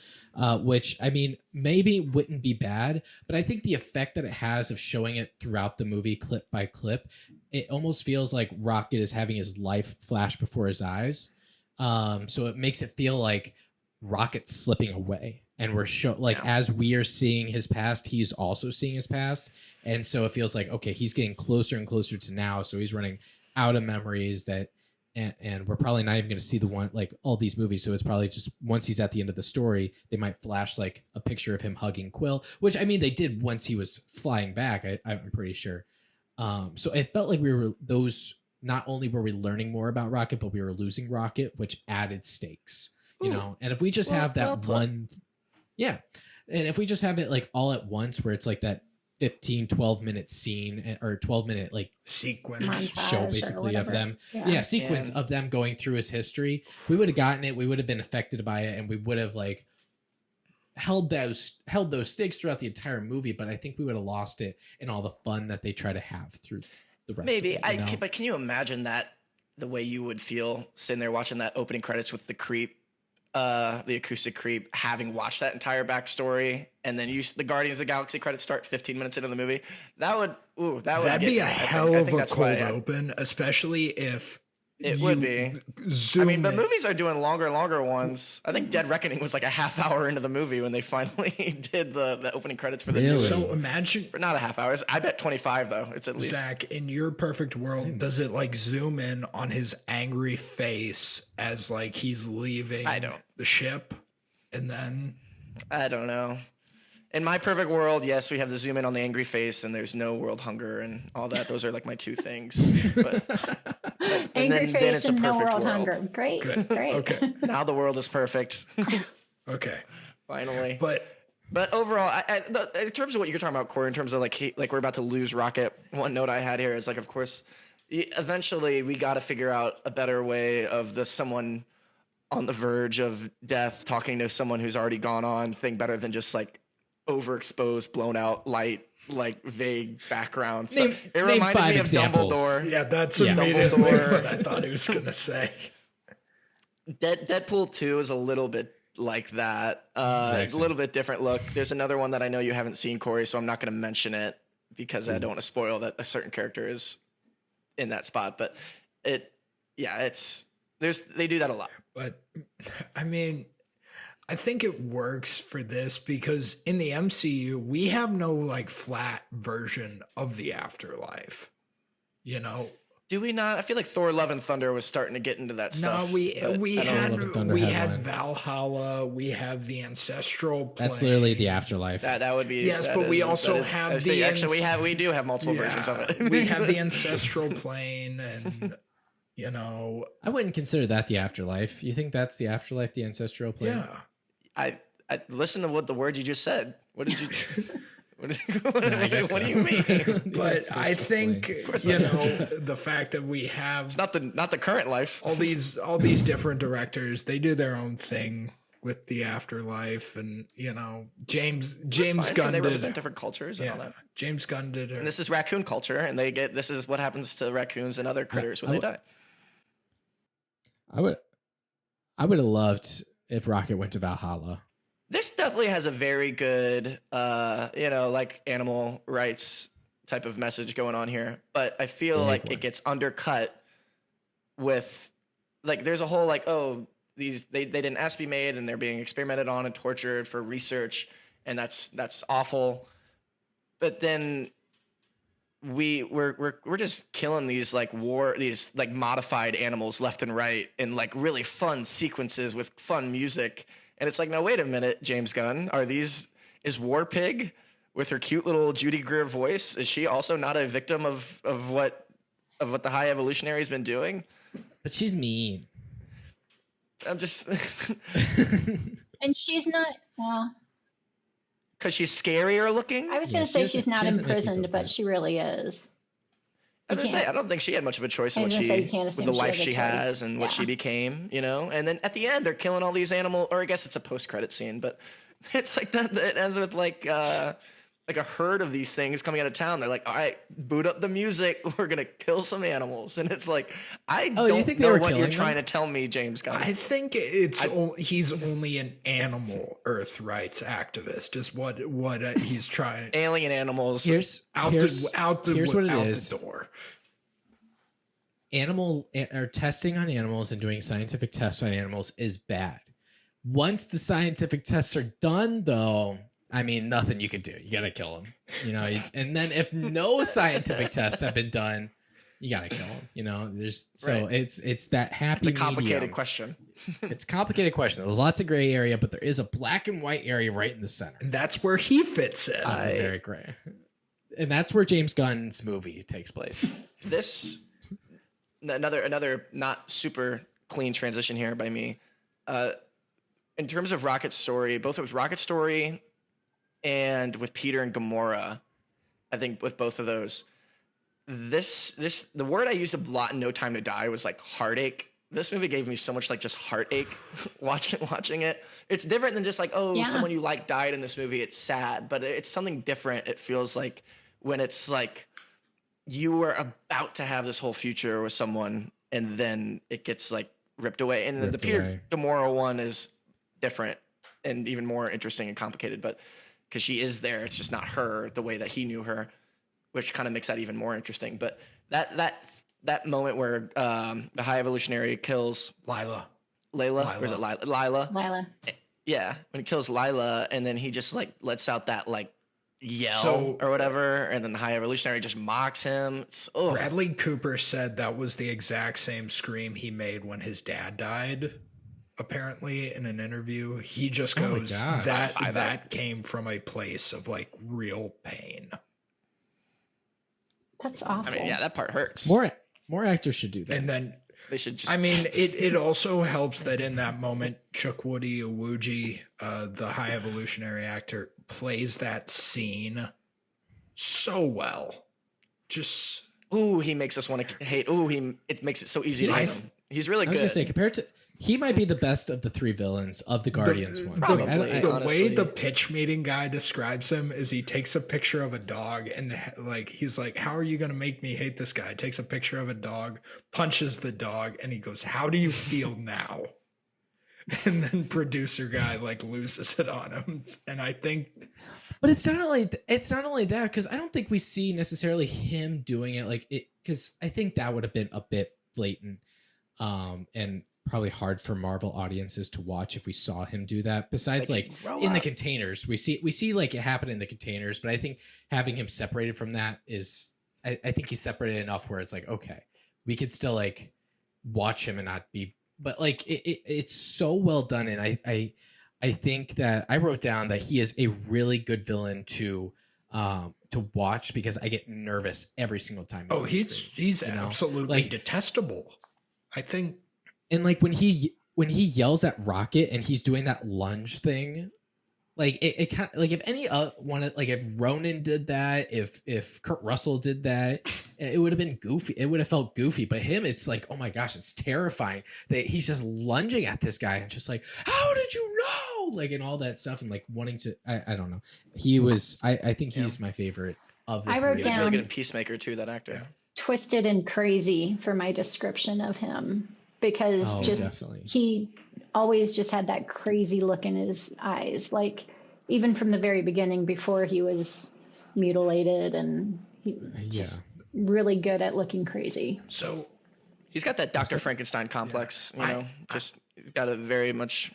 which, I mean, maybe wouldn't be bad, but I think the effect that it has of showing it throughout the movie clip by clip, it almost feels like Rocket is having his life flash before his eyes. So it makes it feel like Rocket's slipping away. And we're as we are seeing his past, he's also seeing his past. And so it feels like, okay, he's getting closer and closer to now. So he's running out of memories that, and we're probably not even going to see the one, like all these movies. So it's probably just once he's at the end of the story, they might flash like a picture of him hugging Quill, which I mean, they did once he was flying back. I'm pretty sure. So it felt like not only were we learning more about Rocket, but we were losing Rocket, which added stakes, you know? And if we just have that one, yeah. And if we just have it like all at once, where it's like that 12 minute scene or 12-minute like sequence show basically of them sequence of them going through his history, we would have gotten it, we would have been affected by it, and we would have like held those stakes throughout the entire movie. But I think we would have lost it in all the fun that they try to have through the rest of it, but can you imagine that the way you would feel sitting there watching that opening credits with the creep, the acoustic creep, having watched that entire backstory, and then the Guardians of the Galaxy credits start 15 minutes into the movie? That'd be a hell of a cold open, especially if it would be. I mean, but movies are doing longer and longer ones. I think Dead Reckoning was like a half hour into the movie when they finally did the opening credits for the new. So imagine, but not a half hour. I bet 25 though. It's at least. Zach, in your perfect world, does it like zoom in on his angry face as like he's leaving the ship, and then I don't know. In my perfect world, yes, we have the zoom in on the angry face, and there's no world hunger and all that. Those are like my two things. But angry face it's and no world hunger. Great, great. Okay, now the world is perfect. Okay, finally. But overall, in terms of what you're talking about, Corey, in terms of like we're about to lose Rocket, one note I had here is like, of course, eventually we got to figure out a better way of someone on the verge of death talking to someone who's already gone on thing better than just like overexposed, blown out light, like vague background. So it reminded me of Dumbledore. Yeah, that's immediately what I thought he was gonna say. Deadpool 2 is a little bit like that. It's a little bit different look. There's another one that I know you haven't seen, Corey, so I'm not going to mention it because I don't want to spoil that a certain character is in that spot. But they do that a lot. But I mean, I think it works for this because in the MCU, we have no like flat version of the afterlife, you know? Do we not? I feel like Thor: Love and Thunder was starting to get into that stuff. No, we had Valhalla, we have the ancestral plane. That's literally the afterlife. That would be yes, but we also have we do have multiple versions of it. We have the ancestral plane, and you know, I wouldn't consider that the afterlife. You think that's the afterlife, the ancestral plane? Yeah. I listen to what the word you just said. What did you? What do you mean? But I think the fact that we have it's not the current life. All these different directors, they do their own thing with the afterlife, and James Gunn they represent different cultures and all that. James Gunn did it. And this is raccoon culture, and this is what happens to raccoons and other critters when they die. I would have loved if Rocket went to Valhalla. This definitely has a very good, like animal rights type of message going on here. But I feel like it gets undercut with, like, there's a whole, like, they didn't ask to be made and they're being experimented on and tortured for research. And that's awful. But then we're just killing these these modified animals left and right in like really fun sequences with fun music. And it's like, no, wait a minute, James Gunn. Is War Pig with her cute little Judy Greer voice, is she also not a victim of what the High Evolutionary has been doing? But she's mean. I'm just And she's not, well, because she's scarier looking. I was going to say she's not imprisoned, but she really is. I was gonna say, I don't think she had much of a choice in I what was she, gonna say, you can't with assume the she life has a she choice. has and what Yeah. she became, you know. And then at the end, they're killing all these or I guess it's a post-credit scene, but it's like that. It ends with like a herd of these things coming out of town. They're like, all right, boot up the music. We're gonna kill some animals, and it's like, I don't you think they know were what you're killing trying them? to tell me, James Gunn. I think he's only an animal Earth rights activist. Is what he's trying. Alien animals. Here's out what it is. the door. Testing on animals and doing scientific tests on animals is bad. Once the scientific tests are done, though, I mean, nothing you can do. You gotta kill them, you know. And then if no scientific tests have been done, you gotta kill them. You know, it's that happy. It's a complicated medium. question. It's a complicated question. There's lots of gray area, but there is a black and white area right in the center. And that's where he fits in. Very gray, and that's where James Gunn's movie takes place. This another not super clean transition here by me. In terms of Rocket's story, both with Rocket's story and with Peter and Gamora, I think with both of those, the word I used a lot in No Time to Die was like heartache. This movie gave me so much like just heartache watching it. It's different than just like, someone you like died in this movie. It's sad, but it's something different. It feels like when it's like you were about to have this whole future with someone and then it gets like ripped away. And the Peter Gamora one is different and even more interesting and complicated, but because she is there, it's just not her the way that he knew her, which kind of makes that even more interesting. But that moment where the High Evolutionary kills Layla, or is it Lila? Lila. Yeah, when he kills Lila, and then he just like lets out that like yell or whatever, and then the High Evolutionary just mocks him. Bradley Cooper said that was the exact same scream he made when his dad died. Apparently, in an interview, he just goes, that came from a place of like real pain. That's awful. I mean, yeah, that part hurts. More actors should do that. And then they should just. I mean, it also helps that in that moment, Chukwudi Iwuji, the High Evolutionary actor, plays that scene so well. Just he makes us want to hate. It makes it so easy to hate him. He's really good. I was gonna say, compared to, he might be the best of the three villains of the Guardians ones. The way the pitch meeting guy describes him is he takes a picture of a dog and like he's like, "How are you going to make me hate this guy?" Takes a picture of a dog, punches the dog, and he goes, "How do you feel now?" And then producer guy like loses it on him, and I think. But it's not only that, because I don't think we see necessarily him doing it like it, because I think that would have been a bit blatant, and probably hard for Marvel audiences to watch if we saw him do that. Besides, like in the containers, we see like it happen in the containers. But I think having him separated from that is, I think he's separated enough where it's like, okay, we could still like watch him and not be. But like it's so well done, and I think that I wrote down that he is a really good villain to watch, because I get nervous every single time. He's absolutely detestable. I think. And like when he yells at Rocket and he's doing that lunge thing, like it kind of like if any one, like if Ronan did that, if Kurt Russell did that, it would have been goofy. It would have felt goofy. But him, it's like, oh my gosh, it's terrifying that he's just lunging at this guy and just like, how did you know? Like, and all that stuff, and like wanting to, I don't know. He was, I think he's my favorite of the I three. wrote down, He's really good in Peacemaker too, that actor. Twisted and crazy for my description of him, because definitely. He always just had that crazy look in his eyes, like even from the very beginning before he was mutilated, and he just really good at looking crazy. So he's got that Dr. Frankenstein complex, just got a very much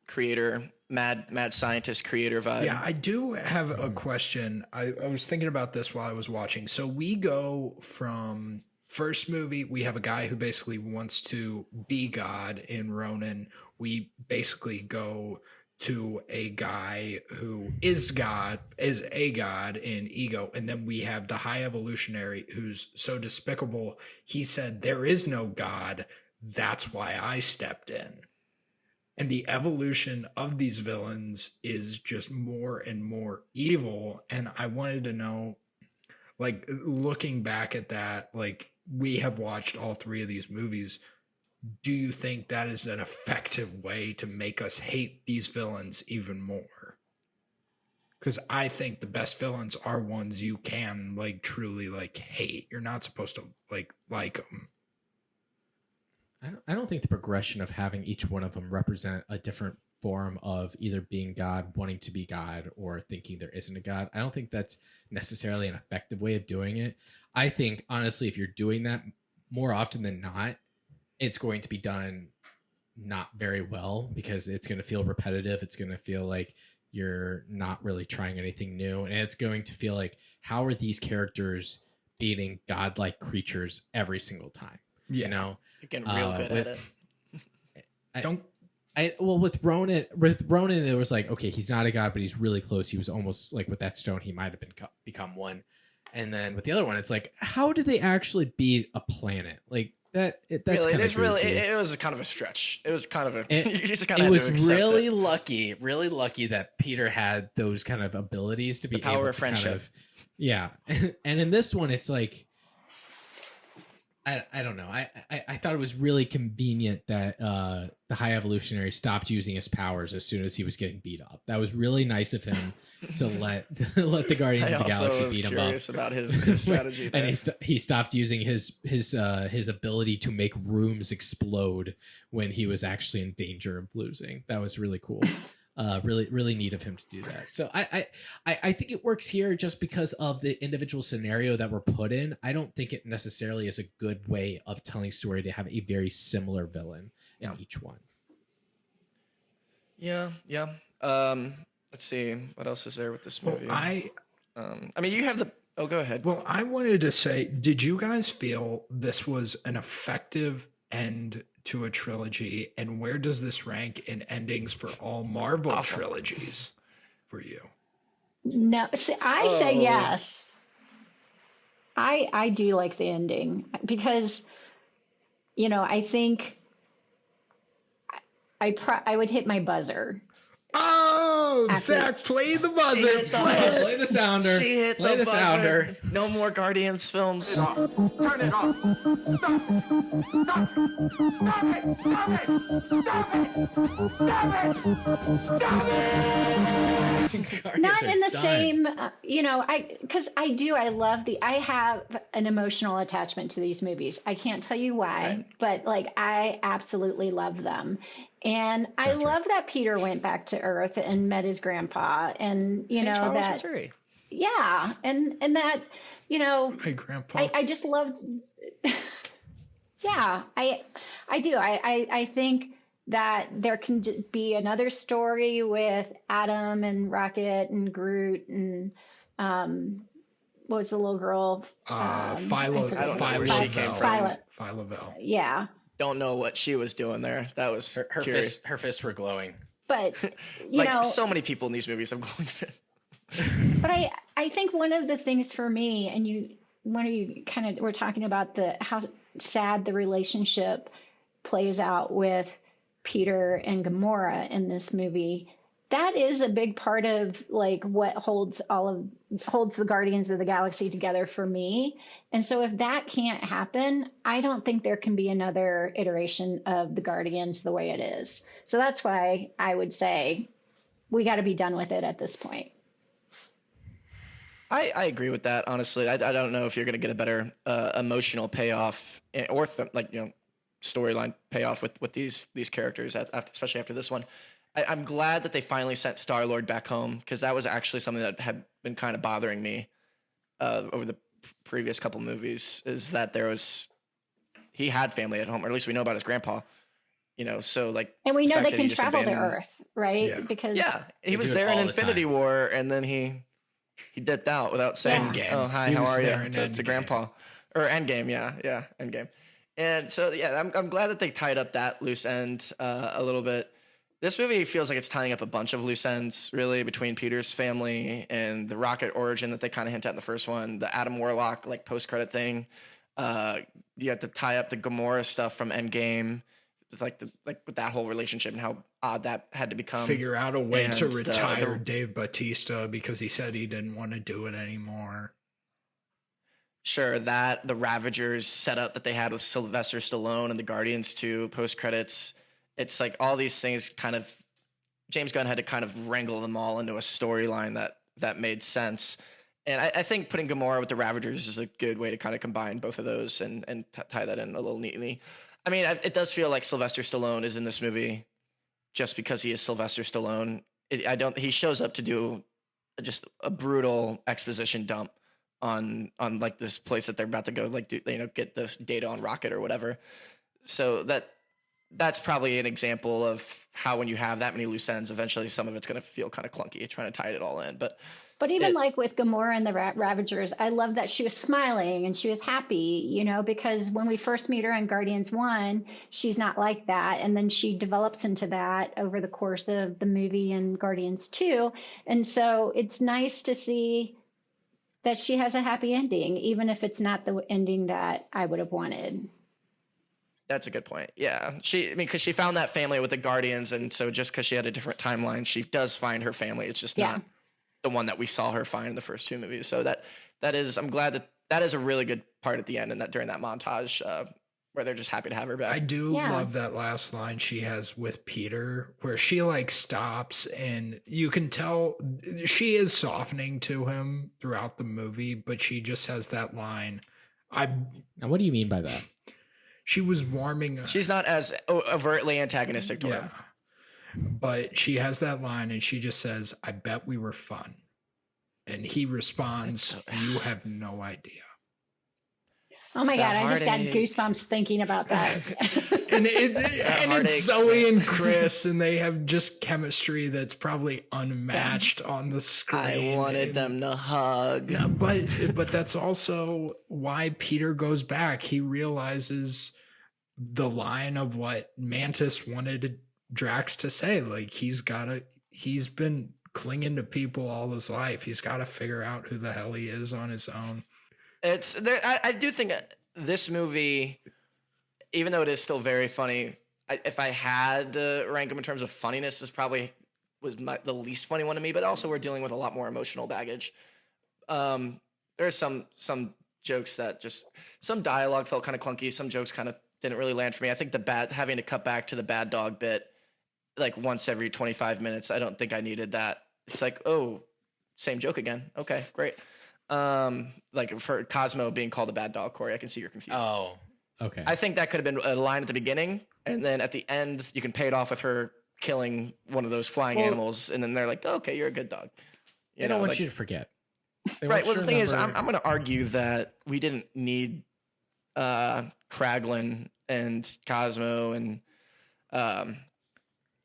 creator, mad scientist creator vibe. Yeah, I do have a question. I was thinking about this while I was watching. So we go from first movie, we have a guy who basically wants to be God in Ronan. We basically go to a guy who is a god in ego. And then we have the high evolutionary who's so despicable. He said, there is no God. That's why I stepped in. And the evolution of these villains is just more and more evil. And I wanted to know, like, looking back at that, like, we have watched all three of these movies. Do you think that is an effective way to make us hate these villains even more? Because I think the best villains are ones you can, like, truly, like, hate. You're not supposed to like them. I don't think the progression of having each one of them represent a different form of either being God, wanting to be God, or thinking there isn't a God. I don't think that's necessarily an effective way of doing it. I think, honestly, if you're doing that more often than not, it's going to be done not very well because it's going to feel repetitive. It's going to feel like you're not really trying anything new. And it's going to feel like, how are these characters beating godlike creatures every single time? Yeah. You know? You're getting real good at it. With Ronan, it was like, okay, he's not a god, but he's really close. He was almost like, with that stone, he might have become one. And then with the other one, it's like, how did they actually beat a planet? Like that's really, kind of really, it was kind of a stretch. It was kind of a. You just kind of. It was really lucky that Peter had those kind of abilities to be power able of to friendship. kind of, yeah. And in this one, it's like, I don't know. I thought it was really convenient that the High Evolutionary stopped using his powers as soon as he was getting beat up. That was really nice of him to let the Guardians of the Galaxy beat him up. I was curious about his strategy there. And he stopped using his ability to make rooms explode when he was actually in danger of losing. That was really cool. Really neat of him to do that. So I think it works here just because of the individual scenario that we're put in. I don't think it necessarily is a good way of telling story to have a very similar villain in each one. Yeah. Let's see what else is there with this movie. Well, I mean, you have the. Oh, go ahead. Well, I wanted to say, did you guys feel this was an effective end to a trilogy, and where does this rank in endings for all Marvel trilogies for you? No, see, I say yes. I do like the ending because, I think I would hit my buzzer. Oh, Zach, play the buzzer. Play the sounder. She hit play the sounder. No more Guardians films. Turn it off. Stop it. Stop it. Stop it. Stop it. Stop it. Stop it. Not in the same, because I have an emotional attachment to these movies. I can't tell you why, but I absolutely love them. And I love that Peter went back to Earth and met his grandpa, and St. Charles, that, Missouri. yeah, and that, Hey, Grandpa. I just love, yeah, I do. I think that there can be another story with Adam and Rocket and Groot and what was the little girl? Phyla-Vell. I don't know where she came from. Phyla-Vell. Yeah. Don't know what she was doing there. That was Her fists were glowing. But you know, so many people in these movies have glowing fists. But I think one of the things for me, and when you kind of were talking about how sad the relationship plays out with Peter and Gamora in this movie, that is a big part of what holds the Guardians of the Galaxy together for me. And so if that can't happen, I don't think there can be another iteration of the Guardians the way it is. So that's why I would say we got to be done with it at this point. I agree with that, honestly. I don't know if you're going to get a better emotional payoff or storyline payoff with these characters, especially after this one. I'm glad that they finally sent Star-Lord back home, because that was actually something that had been kind of bothering me over the previous couple movies, is that he had family at home, or at least we know about his grandpa, so and we know they that can travel to Earth, right? Yeah. Because he was there in Infinity War, and then he dipped out without saying, "Oh, hi, how are you?" to Grandpa, or Endgame, yeah, Endgame. And so I'm glad that they tied up that loose end a little bit. This movie feels like it's tying up a bunch of loose ends, really, between Peter's family and the Rocket origin that they kind of hint at in the first one, the Adam Warlock like post-credit thing. You have to tie up the Gamora stuff from Endgame. It's like with that whole relationship and how odd that had to become. Figure out a way to retire Dave Bautista because he said he didn't want to do it anymore. Sure, that the Ravagers setup that they had with Sylvester Stallone and the Guardians 2 post-credits. It's like all these things kind of James Gunn had to kind of wrangle them all into a storyline that made sense. And I think putting Gamora with the Ravagers is a good way to kind of combine both of those and tie that in a little neatly. I mean, it does feel like Sylvester Stallone is in this movie just because he is Sylvester Stallone. He shows up to do just a brutal exposition dump on like this place that they're about to go get this data on Rocket or whatever. So that's probably an example of how when you have that many loose ends, eventually some of it's going to feel kind of clunky trying to tie it all in. But even like with Gamora and the Ravagers, I love that she was smiling and she was happy, because when we first meet her in Guardians 1, she's not like that. And then she develops into that over the course of the movie and Guardians 2. And so it's nice to see that she has a happy ending, even if it's not the ending that I would have wanted. That's a good point. Yeah. Because she found that family with the Guardians. And so just because she had a different timeline, she does find her family. It's just not the one that we saw her find in the first 2 movies. So I'm glad that is a really good part at the end and that during that montage where they're just happy to have her back. I do love that last line she has with Peter where she like stops and you can tell she is softening to him throughout the movie, but she just has that line. Now, what do you mean by that? She was warming up. She's not as overtly antagonistic to him. But she has that line and she just says, "I bet we were fun." And he responds, "You have no idea." Oh my God, I just got goosebumps thinking about that. and it's Zoe and Chris, and they have just chemistry that's probably unmatched on the screen. I wanted them to hug. No, but that's also why Peter goes back. He realizes the line of what Mantis wanted Drax to say. Like he's been clinging to people all his life. He's got to figure out who the hell he is on his own. I do think this movie, even though it is still very funny, if I had to rank them in terms of funniness, this probably was the least funny one to me. But also, we're dealing with a lot more emotional baggage. There's some jokes that some dialogue felt kind of clunky. Some jokes kind of didn't really land for me. I think having to cut back to the bad dog bit like once every 25 minutes. I don't think I needed that. It's like, oh, same joke again. Okay, great. Like for Cosmo being called a bad dog, Corey, I can see you're confused. Oh, okay. I think that could have been a line at the beginning, and then at the end, you can pay it off with her killing one of those flying animals, and then they're like, oh, "Okay, you're a good dog." They don't want you to forget. Right. Well, the thing is, I'm going to argue that we didn't need Kraglin and Cosmo, and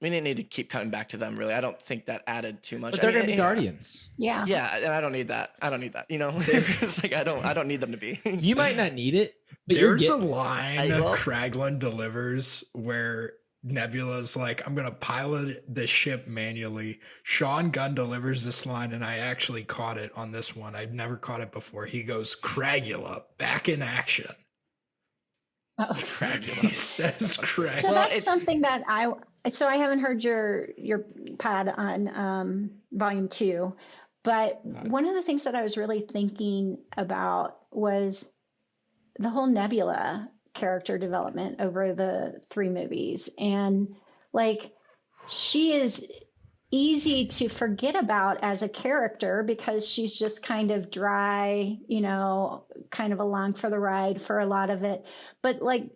we didn't need to keep coming back to them, really. I don't think that added too much. But they're going to be Guardians. Yeah. Yeah, and I don't need that. It's like I don't need them to be. You might not need it, but there's a line Kraglin delivers where Nebula's like, "I'm going to pilot the ship manually." Sean Gunn delivers this line, and I actually caught it on this one. I've never caught it before. He goes, "Cragula, back in action." Oh. He says Cragula. So that's something that I haven't heard your pod on volume 2, but one of the things that I was really thinking about was the whole Nebula character development over the 3 movies. And like, she is easy to forget about as a character because she's just kind of dry, kind of along for the ride for a lot of it. But like,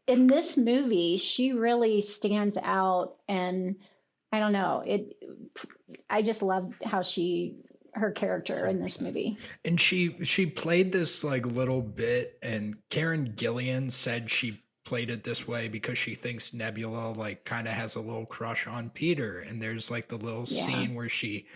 in this movie, she really stands out, and I don't know, I just loved how her character in this movie. And she played this like little bit, and Karen Gillan said she played it this way because she thinks Nebula like kind of has a little crush on Peter, and there's like the little scene where she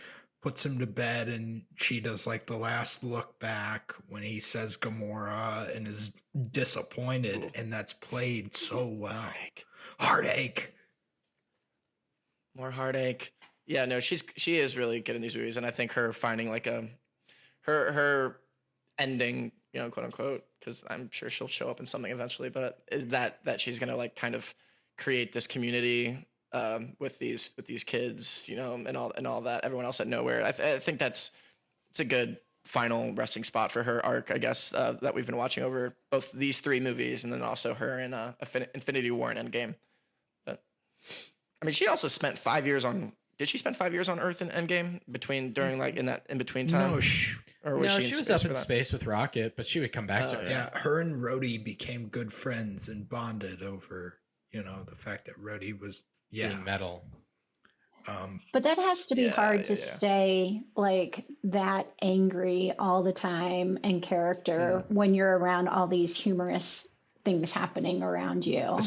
puts him to bed and she does like the last look back when he says Gamora and is disappointed. And that's played so well. Heartache. More heartache. Yeah, no, she is really good in these movies, and I think her finding like her ending, quote unquote, because I'm sure she'll show up in something eventually, but is that she's gonna like kind of create this community with these kids, and all that. Everyone else at nowhere. I think it's a good final resting spot for her arc, I guess, that we've been watching over both these 3 movies, and then also her in Infinity War and Endgame. But I mean, she also spent 5 years on. Did she spend 5 years on Earth in Endgame during like in that in between time? No, she was up in space with Rocket, but she would come back to her. Yeah, her and Rhodey became good friends and bonded over the fact that Rhodey was being metal. But that has to be hard to stay like that angry all the time and character when you're around all these humorous things happening around you.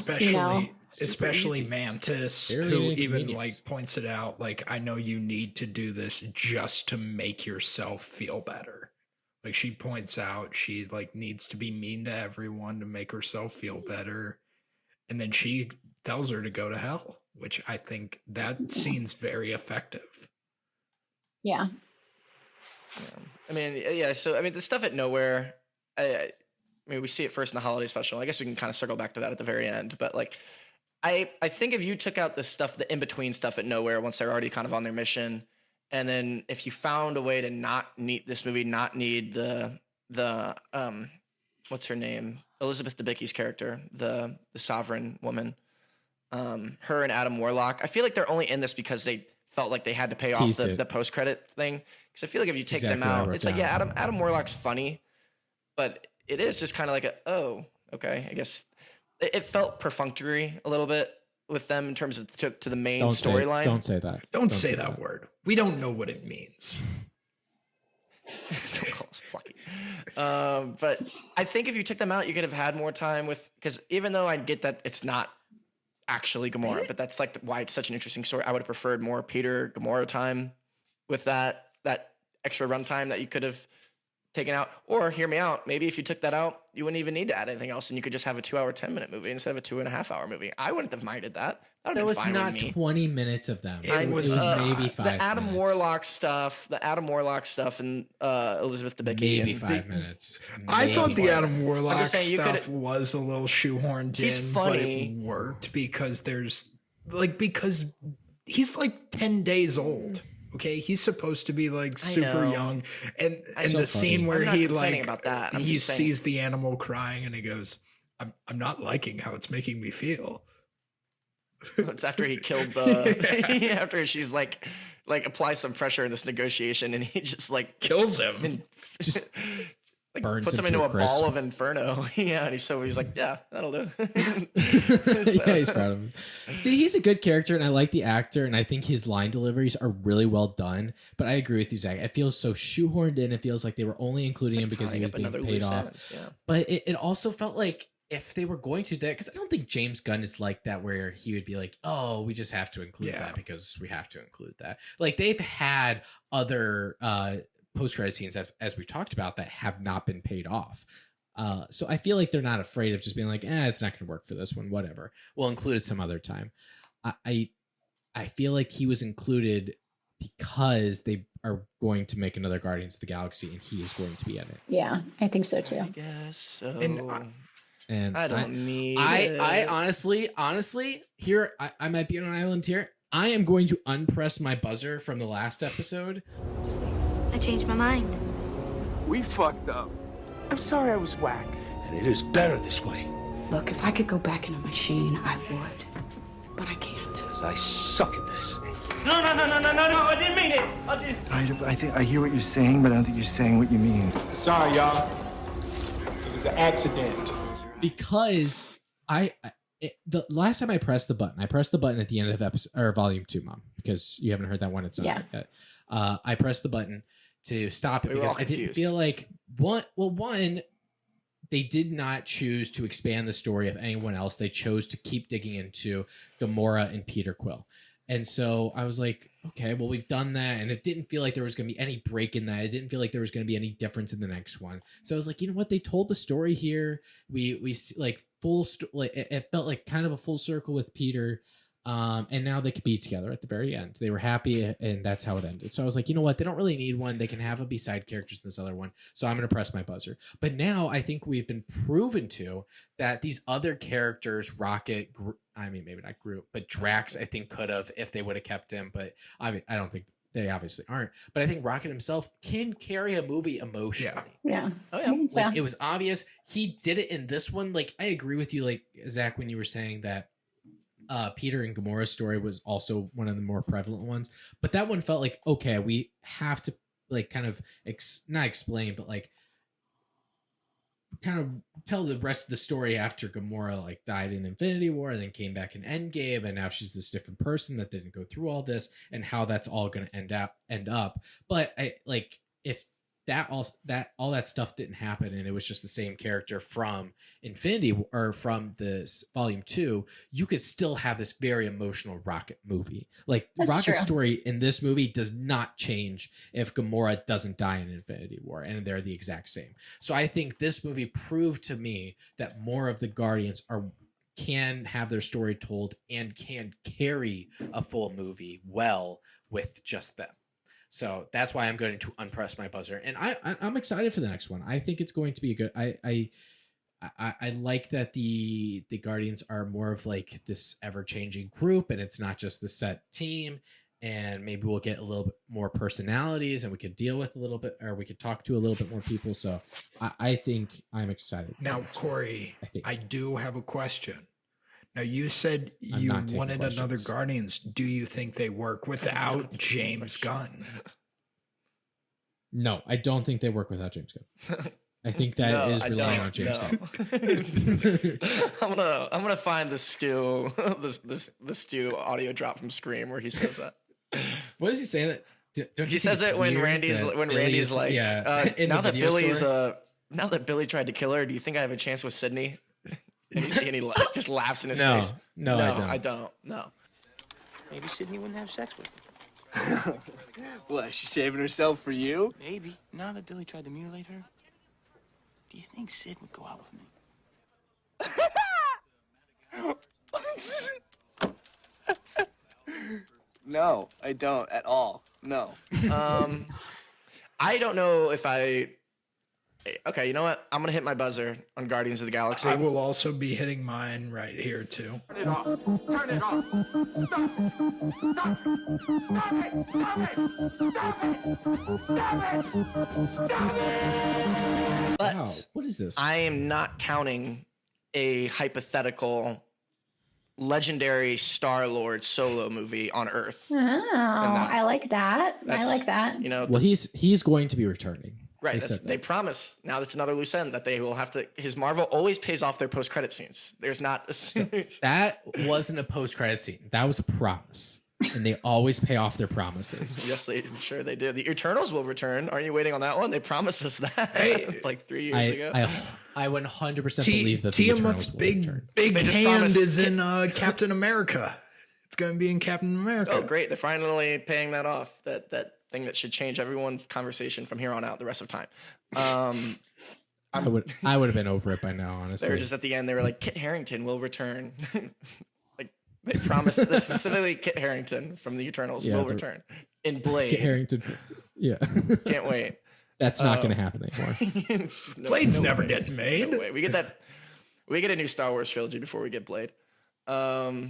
Especially Mantis, who even like points it out, like, I know you need to do this just to make yourself feel better. Like, she points out she like needs to be mean to everyone to make herself feel better. And then she tells her to go to hell, which I think that scene's very effective. Yeah. I mean, yeah. So, I mean, the stuff at Nowhere, I mean, we see it first in the holiday special. I guess we can kind of circle back to that at the very end. But like, I think if you took out the in-between stuff at Nowhere once they're already kind of on their mission, and then if you found a way to not need the what's her name? Elizabeth Debicki's character, the sovereign woman, her and Adam Warlock. I feel like they're only in this because they felt like they had to pay off the post-credit thing. Because I feel like if you take them out, it's like, yeah, Adam Warlock's funny, but it is just kind of like okay, I guess. It felt perfunctory a little bit with them in terms of to the main storyline. Don't say that. Don't say that word. We don't know what it means. Don't call us plucky. But I think if you took them out, you could have had more time because even though I get that it's not actually Gamora, but that's like why it's such an interesting story. I would have preferred more Peter Gamora time with that extra runtime that you could have taken out. Or hear me out, maybe if you took that out, you wouldn't even need to add anything else, and you could just have a 2-hour 10-minute movie instead of a 2.5-hour movie. I wouldn't have minded that. There was not 20 minutes of them. It was maybe 5 the Adam Warlock stuff, and Elizabeth Debicki. Maybe 5 minutes. I thought the Adam Warlock stuff was a little shoehorned in, funny. But it worked because because he's like 10 days old. Okay, he's supposed to be like super young, and the scene where he like about that. he sees the animal crying and he goes, "I'm not liking how it's making me feel." It's after he killed after she's like applies some pressure in this negotiation, and he just like kills him and just like burns puts him into a ball of inferno. Yeah, and he's like, yeah, that'll do. Yeah, he's proud of him. See, he's a good character, and I like the actor, and I think his line deliveries are really well done. But I agree with you, Zach. It feels so shoehorned in. It feels like they were only including him because he was being paid off. Yeah. But it also felt like if they were going to that, because I don't think James Gunn is like that, where he would be like, oh, we just have to include that because we have to include that. Like, they've had other post-credit scenes, as we've talked about, that have not been paid off. So I feel like they're not afraid of just being like, it's not going to work for this one, whatever. We'll include it some other time. I feel like he was included because they are going to make another Guardians of the Galaxy, and he is going to be in it. Yeah, I think so too. I guess so. And I don't need it. I honestly, here, I might be on an island here. I am going to unpress my buzzer from the last episode. I changed my mind. We fucked up. I'm sorry I was whack. And it is better this way. Look, if I could go back in a machine, I would. But I can't. Because I suck at this. No, I didn't mean it. I think I hear what you're saying, but I don't think you're saying what you mean. Sorry, y'all. It was an accident. Because the last time I pressed the button at the end of episode or volume 2, Mom, because you haven't heard that one. It's not yet. I pressed the button to stop it because I didn't feel like one, they did not choose to expand the story of anyone else. They chose to keep digging into Gamora and Peter Quill. And so I was like, okay, well, we've done that. And it didn't feel like there was going to be any break in that. It didn't feel like there was going to be any difference in the next one. So I was like, you know what? They told the story here. We like like it felt like kind of a full circle with Peter. And now they could be together at the very end. They were happy, and that's how it ended. So I was like, you know what? They don't really need one. They can have a B-side characters in this other one. So I'm going to press my buzzer. But now I think we've been proven to that these other characters, Rocket, I mean, maybe not Groot, but Drax, I think could have if they would have kept him. But I don't think they obviously aren't. But I think Rocket himself can carry a movie emotionally. Yeah. Oh, yeah. Like, it was obvious. He did it in this one. Like, I agree with you, like, Zach, when you were saying that Peter and Gamora's story was also one of the more prevalent ones, but that one felt like, okay, we have to like kind of not explain, but like kind of tell the rest of the story after Gamora like died in Infinity War and then came back in Endgame, and now she's this different person that didn't go through all this, and how that's all going to end up. But I like if all that stuff didn't happen and it was just the same character from Infinity or from this Volume 2, you could still have this very emotional Rocket movie. Like Rocket's story in this movie does not change if Gamora doesn't die in Infinity War, and they're the exact same. So I think this movie proved to me that more of the Guardians can have their story told and can carry a full movie well with just them. So that's why I'm going to unpress my buzzer, and I'm excited for the next one. I think it's going to be a good. I like that the Guardians are more of like this ever changing group, and it's not just the set team. And maybe we'll get a little bit more personalities, and we could deal with a little bit, or we could talk to a little bit more people. So I think I'm excited. Now, Corey, I do have a question. Now, you said you wanted another Guardians. Do you think they work without James Gunn? No, I don't think they work without James Gunn. I think that is relying on James Gunn. I'm gonna find the Stu the Stu audio drop from Scream where he says that. What does he say that? He says it when Randy's like, now that Billy tried to kill her, do you think I have a chance with Sydney? And he just laughs in his face. No, I don't. No. Maybe Sydney wouldn't have sex with him. What, she's saving herself for you? Maybe. Now that Billy tried to mutilate her, do you think Sid would go out with me? No, I don't at all. No. I don't know if I... Okay, you know what? I'm going to hit my buzzer on Guardians of the Galaxy. I will also be hitting mine right here, too. Turn it off. Turn it off. Stop it. Stop it. Stop it. Stop it. Stop it. Stop it. But wow, what is this? I am not counting a hypothetical legendary Star-Lord solo movie on Earth. Oh, I like that. I like that. You know, well, he's going to be returning. Right. They promise. Now that's another loose end that they will have to. His Marvel always pays off their post-credit scenes. There's not that wasn't a post-credit scene. That was a promise, and they always pay off their promises. Yes, I'm sure they do. The Eternals will return. Are you waiting on that one? They promised us that like 3 years ago. I 100% believe that the Eternals will return. Big hand is in Captain America. It's going to be in Captain America. Oh, great! They're finally paying that off. That thing that should change everyone's conversation from here on out the rest of time. I would have been over it by now, honestly. They were just at the end. They were like, Kit Harington will return. Like they promised that specifically Kit Harington from the Eternals will return in Blade. Kit Harington, yeah. Can't wait. That's not going to happen anymore. Blade's never getting made. No way. We get a new Star Wars trilogy before we get Blade. Well,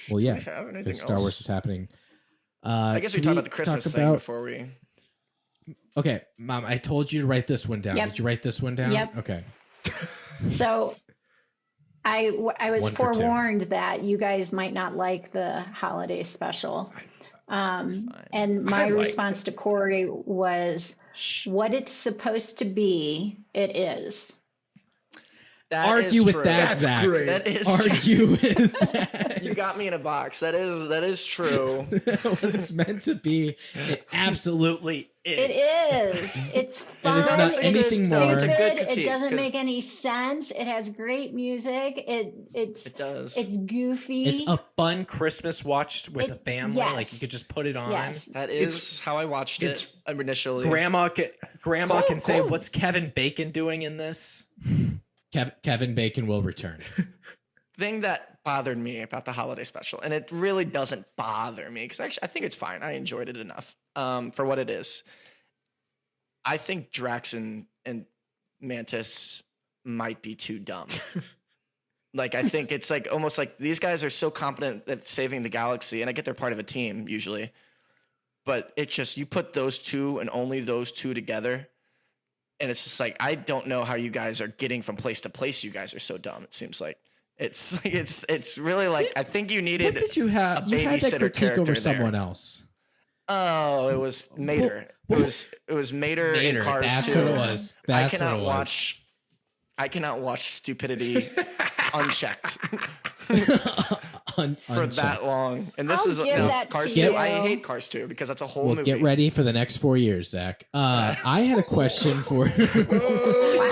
yeah, because Star Wars is happening. I guess we talked about the Christmas thing before we. Okay, Mom, I told you to write this one down. Yep. Did you write this one down? Yep. Okay. So, I was forewarned that you guys might not like the holiday special, and my response to Corey was, "What it's supposed to be, it is." Argue with that, Zach. That is argue with that. You got me in a box. That is true. What it's meant to be, it absolutely is. It is. It's fun. And it's not anything more. It's a good critique, it doesn't make any sense. It has great music. It does. It's goofy. It's a fun Christmas watch with a family. Yes. Like you could just put it on. Yes. That is how I watched it initially. Grandma can say, "What's Kevin Bacon doing in this?" Kevin Bacon will return. thing that bothered me about the holiday special, and it really doesn't bother me because actually I think it's fine. I enjoyed it enough for what it is. I think Drax and Mantis might be too dumb. Like, I think it's like almost like these guys are so competent at saving the galaxy, and I get they're part of a team usually, but it's just you put those two and only those two together, and it's just like I don't know how you guys are getting from place to place. You guys are so dumb. It seems like it's really like I think you needed. What did you have? You had that critique over someone else. Oh, it was Mater. It was Mater in Cars That's 2. what it was. That's what it was. I cannot watch stupidity unchecked for that long. And this I'll is give that Cars to 2. you. I hate Cars 2 because that's a whole Well, movie. get ready for the next 4 years, Zach. I had a question for. I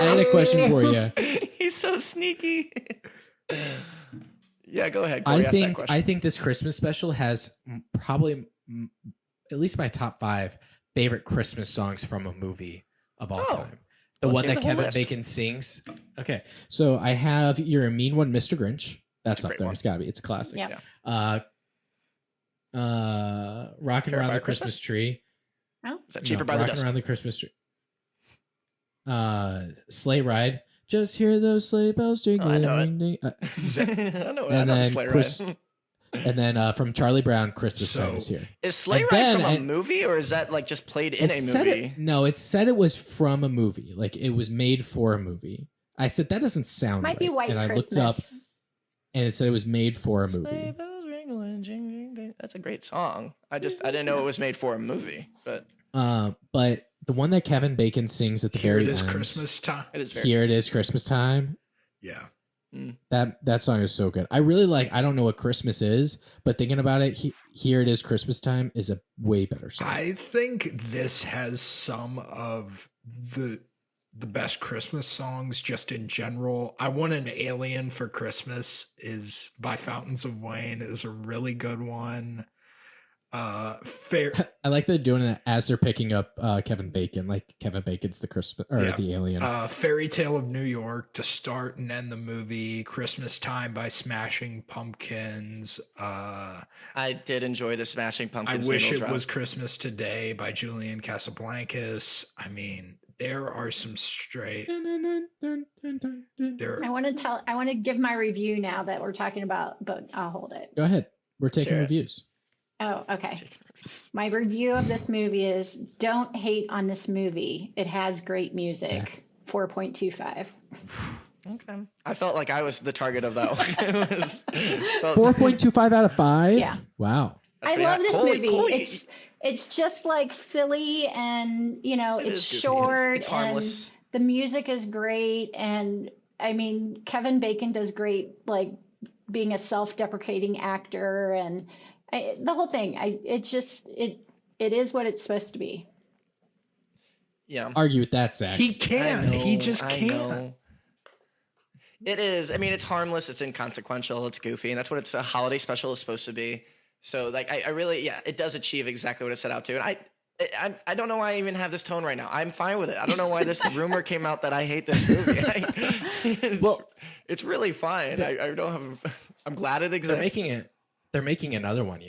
had a question for you. He's so sneaky. Yeah, go ahead. Corey, ask that question. I think this Christmas special has probably at least my top 5 favorite Christmas songs from a movie of all time. The one that Kevin Bacon sings. Okay, so I have "You're a Mean One, Mr. Grinch." That's up there. One. It's got to be. It's a classic. Yeah. "Rockin' Around the Christmas Tree." Oh, is that Cheaper by the Dozen? "Rockin' Around the Christmas Tree." "Sleigh Ride." Just hear those sleigh bells jingling. I know it. Ring, ding. I know it. And I know then Sleigh Ride. And then from Charlie Brown, "Christmas Time Is Here." Is Sleigh Ride from a movie, or is that like just played in a movie? No, it said it was from a movie. Like it was made for a movie. I said that doesn't sound Might right. be White and I Christmas. looked up, and it said it was made for a movie. Sleigh bells ringling, jing, jing. That's a great song. I didn't know it was made for a movie, but the one that Kevin Bacon sings at the Here very it is end. Christmas time. it is very Here it is Christmas time. Yeah. That song is so good. I really like. I don't know what Christmas is, but thinking about it, "Here It Is Christmas Time" is a way better song. I think this has some of the best Christmas songs just in general. "I Want an Alien for Christmas" is by Fountains of Wayne is a really good one. Fair. I like they're doing it as they're picking up Kevin Bacon. Like Kevin Bacon's the Christmas or the alien. Fairy Tale of New York to start and end the movie. "Christmas Time" by Smashing Pumpkins. I did enjoy the Smashing "I Pumpkins. Wish It drop. Was Christmas Today" by Julian Casablancas. I mean, there are some straight. There. I want to give my review now that we're talking about, but I'll hold it. Go ahead. We're taking Sure. reviews. Oh, okay. My review of this movie is don't hate on this movie. It has great music. Zach. 4.25. Okay. I felt like I was the target of that one. 4.25 out of 5. Yeah. Wow. I love this movie. Chloe. It's just like silly and it's is goofy. short It's harmless. and the music is great, and I mean Kevin Bacon does great like being a self-deprecating actor, and the whole thing. It is what it's supposed to be. Yeah. Argue with that, Zach. He can't. He just I can't. know. It is. I mean, it's harmless. It's inconsequential. It's goofy, and that's what a holiday special is supposed to be. So, like, I really, it does achieve exactly what it set out to. And I don't know why I even have this tone right now. I'm fine with it. I don't know why this rumor came out that I hate this movie. It's really fine. I don't have. I'm glad it exists. They're making another one.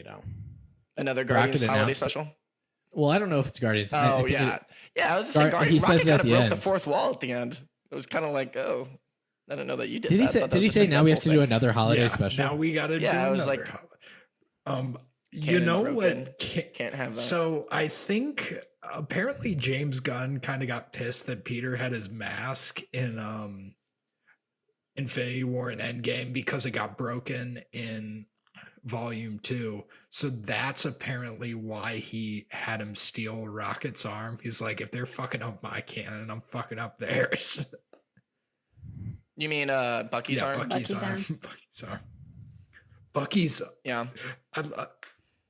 Another Guardians holiday announced- special. Well, I don't know if it's Guardians. I Oh think yeah, I was just saying. he says it at Rocket the broke end. the fourth wall at the end. It was kind of like, oh, I didn't know that you did. Did he that. I say? thought that Did he was say just a now we have to Deadpool do thing. another holiday Yeah, special? Now we got to do I another was like, you Canon know broke what? in. Can't have that. So I think apparently James Gunn kind of got pissed that Peter had his mask in Infinity War and Endgame because it got broken in Volume 2. So that's apparently why he had him steal Rocket's arm. He's like, if they're fucking up my cannon, I'm fucking up theirs. You mean Bucky's arm? Bucky's arm. Bucky's arm. Bucky's. Yeah.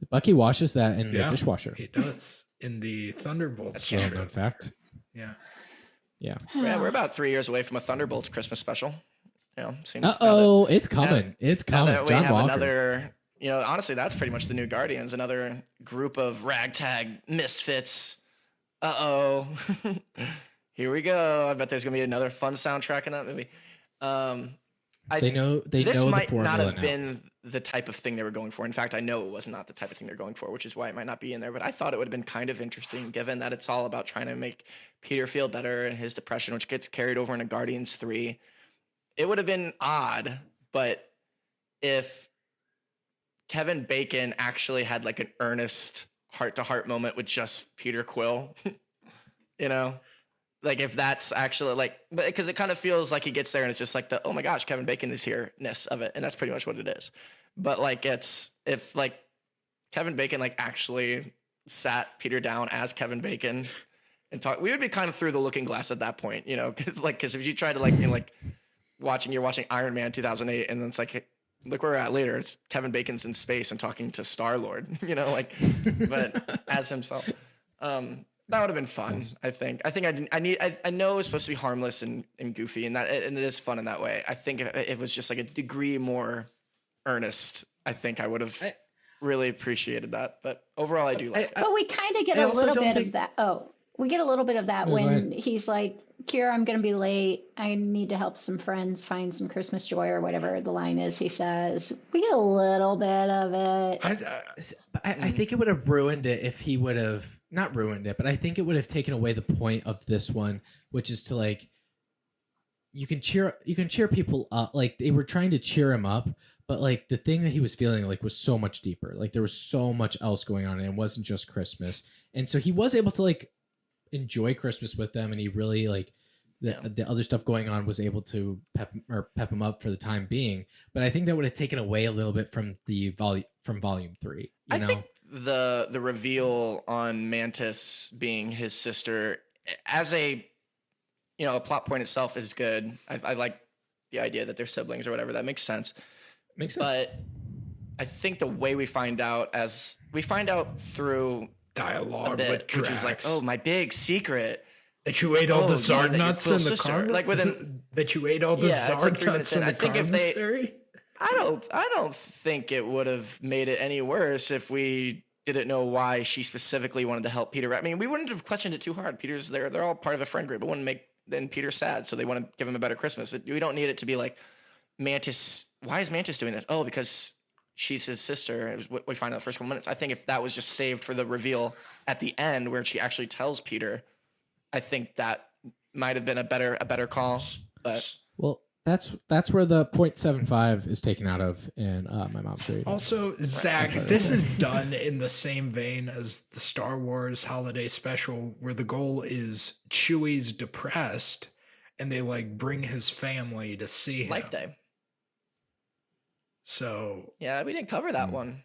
Bucky washes that in the Yeah, dishwasher. He does in the Thunderbolts. Well known fact. Yeah. Yeah. Yeah, we're about 3 years away from a Thunderbolts Christmas special. Seems It's coming. It's now coming. that we John have Walker. another, honestly, that's pretty much the new Guardians. Another group of ragtag misfits. Here we go. I bet there's gonna be another fun soundtrack in that movie. They know this the might formula not have now. been the type of thing they were going for. In fact, I know it was not the type of thing they're going for, which is why it might not be in there. But I thought it would have been kind of interesting, given that it's all about trying to make Peter feel better and his depression, which gets carried over into Guardians 3. It would have been odd, but if Kevin Bacon actually had like an earnest heart-to-heart moment with just Peter Quill, you know, like if that's actually like, because it kind of feels like he gets there and it's just like the, oh my gosh, Kevin Bacon is here-ness of it. And that's pretty much what it is. But like, if like Kevin Bacon like actually sat Peter down as Kevin Bacon and talk, we would be kind of through the looking glass at that point, you know, because if you try to like, you know, like you're watching Iron Man 2008 and then it's like, look where we're at later. It's Kevin Bacon's in space and talking to Star-Lord, you know, like, but as himself. That would have been fun. I think I know it's supposed to be harmless and goofy and it is fun in that way. I think if it was just like a degree more earnest, I think I would have really appreciated that. But overall, I do like it. But we kind of get a little bit of that. Oh, we get a little bit of that when he's like, Kira, I'm going to be late. I need to help some friends find some Christmas joy or whatever the line is he says. We get a little bit of it. I think it would have ruined it if he would have not ruined it, but I think it would have taken away the point of this one, which is to like, you can cheer people up. Like they were trying to cheer him up, but like the thing that he was feeling like was so much deeper. Like there was so much else going on and it wasn't just Christmas. And so he was able to like enjoy Christmas with them, and he really like the other stuff going on was able to pep him up for the time being. But I think that would have taken away a little bit from volume 3. You know? Think the reveal on Mantis being his sister as a plot point itself is good. I like the idea that they're siblings or whatever. That makes sense. But I think the way we find out through dialogue with Drax, which is like, oh, my big secret that you ate all the Zard nuts in the car, like within that you ate all the Zard nuts in the commissary. I don't think it would have made it any worse if we didn't know why she specifically wanted to help Peter. I mean, we wouldn't have questioned it too hard. Peter's there; they're all part of a friend group. It wouldn't make then Peter sad, so they want to give him a better Christmas. We don't need it to be like Mantis. Why is Mantis doing this? Oh, because she's his sister. It was what we find out the first couple minutes. I think if that was just saved for the reveal at the end where she actually tells Peter, I think that might have been a better call. But well, that's where the 0.75 is taken out of in my mom's rating. Also, Zach, this is done in the same vein as the Star Wars holiday special, where the goal is Chewie's depressed and they like bring his family to see him. Life Day. So yeah, we didn't cover that one.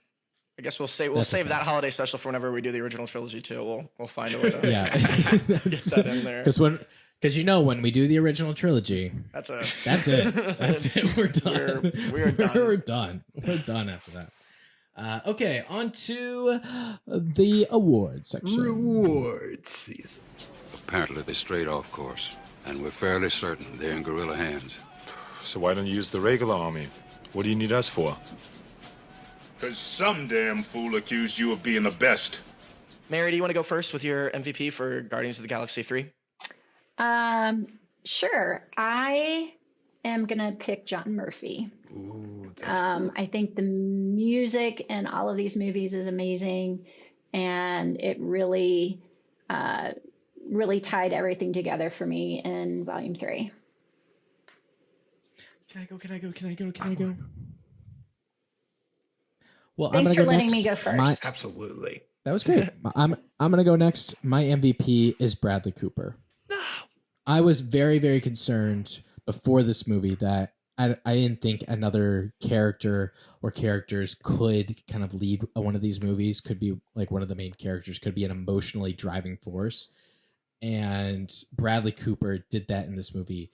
I guess we'll save that holiday special for whenever we do the original trilogy too. We'll find a way to get that in there. Because when we do the original trilogy, that's it. That's it. We're done. We're done. We're done. We're done after that. Okay, on to the awards section. Rewards season. Apparently they strayed off course, and we're fairly certain they're in guerrilla hands. So why don't you use the regular army? What do you need us for? Because some damn fool accused you of being the best. Mary, do you want to go first with your MVP for Guardians of the Galaxy 3? Sure. I am going to pick John Murphy. Ooh, I think the music in all of these movies is amazing, and it really tied everything together for me in Volume 3. Can I go? Well, Thanks for letting me go first. Absolutely. That was great. I'm going to go next. My MVP is Bradley Cooper. No. I was very, very concerned before this movie that I didn't think another character or characters could kind of lead one of these movies, could be like one of the main characters, could be an emotionally driving force. And Bradley Cooper did that in this movie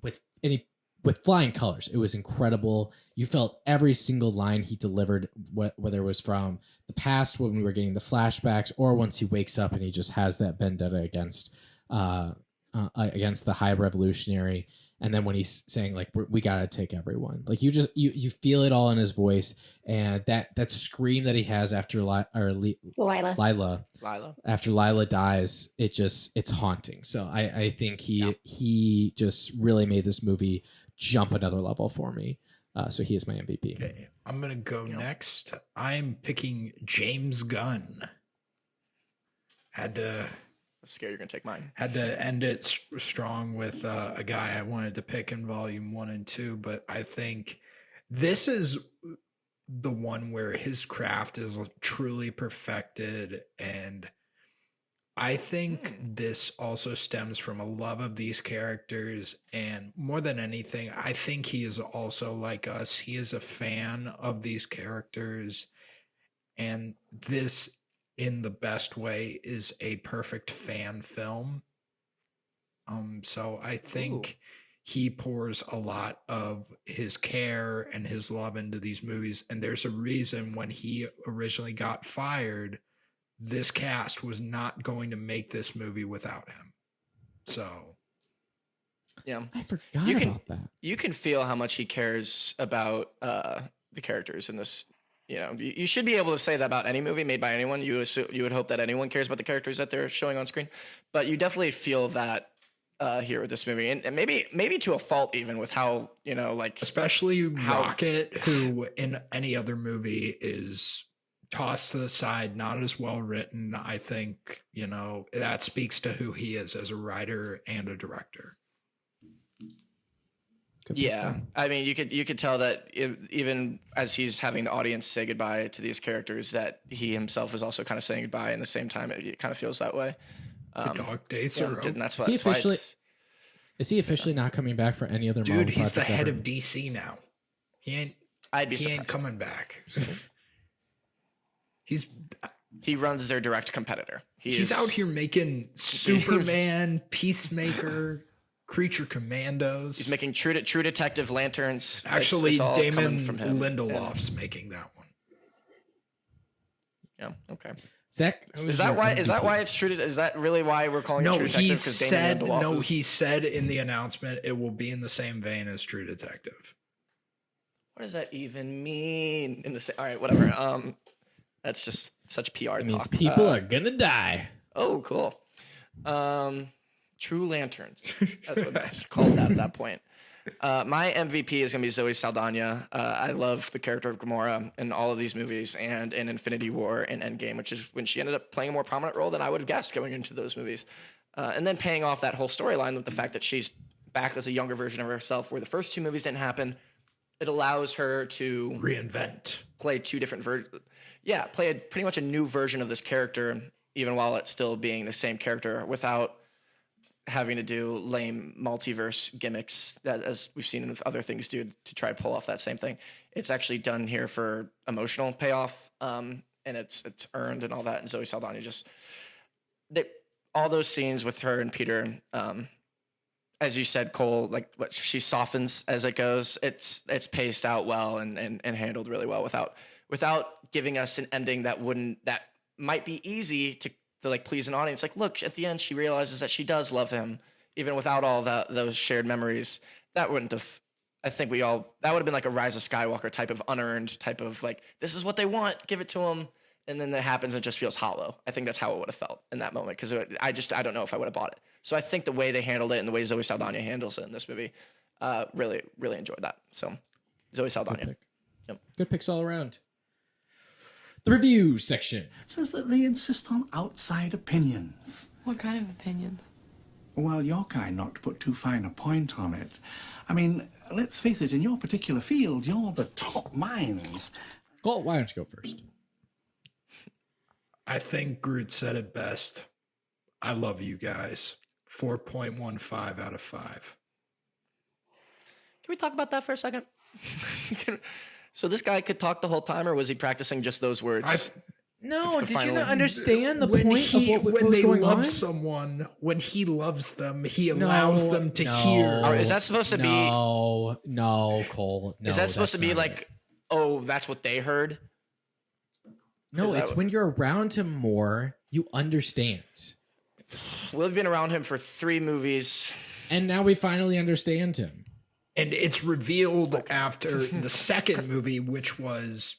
with flying colors. It was incredible. You felt every single line he delivered, whether it was from the past when we were getting the flashbacks, or once he wakes up and he just has that vendetta against the High Revolutionary. And then when he's saying like we gotta take everyone, like you feel it all in his voice, and that scream that he has after Lila after Lila dies, it's haunting. So I think he just really made this movie jump another level for me. So he is my MVP. Okay, I'm gonna go next. I'm picking James Gunn. Had to. I'm scared you're gonna take mine. Had to end it strong with a guy I wanted to pick in volume 1 and 2, but I think this is the one where his craft is truly perfected, and I think this also stems from a love of these characters, and more than anything, I think he is also like us. He is a fan of these characters, and this, in the best way, is a perfect fan film. So I think he pours a lot of his care and his love into these movies, and there's a reason when he originally got fired, this cast was not going to make this movie without him. So yeah, I forgot about that. You can feel how much he cares about the characters in this. You know, you should be able to say that about any movie made by anyone. You would hope that anyone cares about the characters that they're showing on screen, but you definitely feel that here with this movie, and maybe to a fault, even with how, you know, like especially Rocket, who in any other movie is tossed to the side, not as well written. I think, you know, that speaks to who he is as a writer and a director. Yeah, I mean, you could tell that even as he's having the audience say goodbye to these characters, that he himself is also kind of saying goodbye. In the same time, it kind of feels that way. The dog days are over. And that's Is he officially not coming back for any other? Dude, Marvel he's the project head ever? of DC now. He ain't coming back. He runs their direct competitor. He's out here making Superman, Peacemaker, Creature Commandos. He's making True Detective Lanterns. Actually, it's all Damon coming from him. Lindelof's making that one. Yeah. Okay. Zach, is that why it's True? Is that really why we're calling it True Detective? He said in the announcement it will be in the same vein as True Detective. What does that even mean? All right, whatever. That's just such PR. It means people are gonna die. Oh, cool. True Lanterns. That's what it's called at that point. My MVP is going to be Zoe Saldana. I love the character of Gamora in all of these movies and in Infinity War and Endgame, which is when she ended up playing a more prominent role than I would have guessed going into those movies. And then paying off that whole storyline with the fact that she's back as a younger version of herself, where the first two movies didn't happen. It allows her to play two different versions. Yeah, play pretty much a new version of this character, even while it's still being the same character without having to do lame multiverse gimmicks that, as we've seen with other things, do to try to pull off that same thing. It's actually done here for emotional payoff, and it's earned and all that. And Zoe Saldana all those scenes with her and Peter, as you said, Cole, like what she softens as it goes. It's paced out well and handled really well without giving us an ending that might be easy to like please an audience. Like, look, at the end, she realizes that she does love him, even without all those shared memories. That wouldn't have. I think that would have been like a Rise of Skywalker type of unearned type of like, this is what they want, give it to them, and then that happens and it just feels hollow. I think that's how it would have felt in that moment because I don't know if I would have bought it. So I think the way they handled it and the way Zoe Saldana handles it in this movie, really, really enjoyed that. So Zoe Saldana. Good picks all around. The review section says that they insist on outside opinions. What kind of opinions? Well, your kind, not to put too fine a point on it. I mean, let's face it, in your particular field, you're the top minds. Colt, why don't you go first? I think Groot said it best. I love you guys. 4.15 out of 5. Can we talk about that for a second? So this guy could talk the whole time, or was he practicing just those words? No, did you not understand the point of what was they going love on? someone, when he loves them, he allows them to hear. Or is that supposed to be? No, Cole. No, is that supposed to be not like, it. oh, that's what they heard? No, it's when you're around him more, you understand. We've been around him for 3 movies. And now we finally understand him. And it's revealed after the second movie, which was,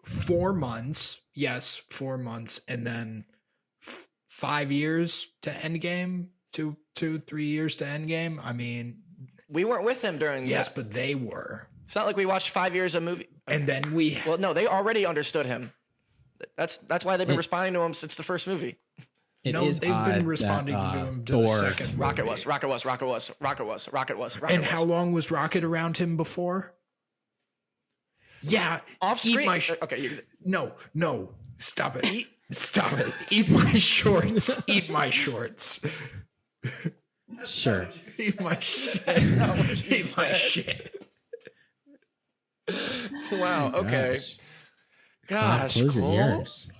4 months. Yes, 4 months. And then 5 years to Endgame. 3 years to Endgame. I mean, we weren't with him during. Yes, but they were. It's not like we watched 5 years of movie. And then Well, no, they already understood him. That's why they've been responding to him since the first movie. They've been responding to him to the second movie. Rocket was. And how long was Rocket around him before? Yeah, off screen. Okay, no, stop it. Stop it. Eat my shorts. Eat my shorts. Sure. Eat my shit. Eat my shit. Wow. Okay. Gosh, close Cole. your ears.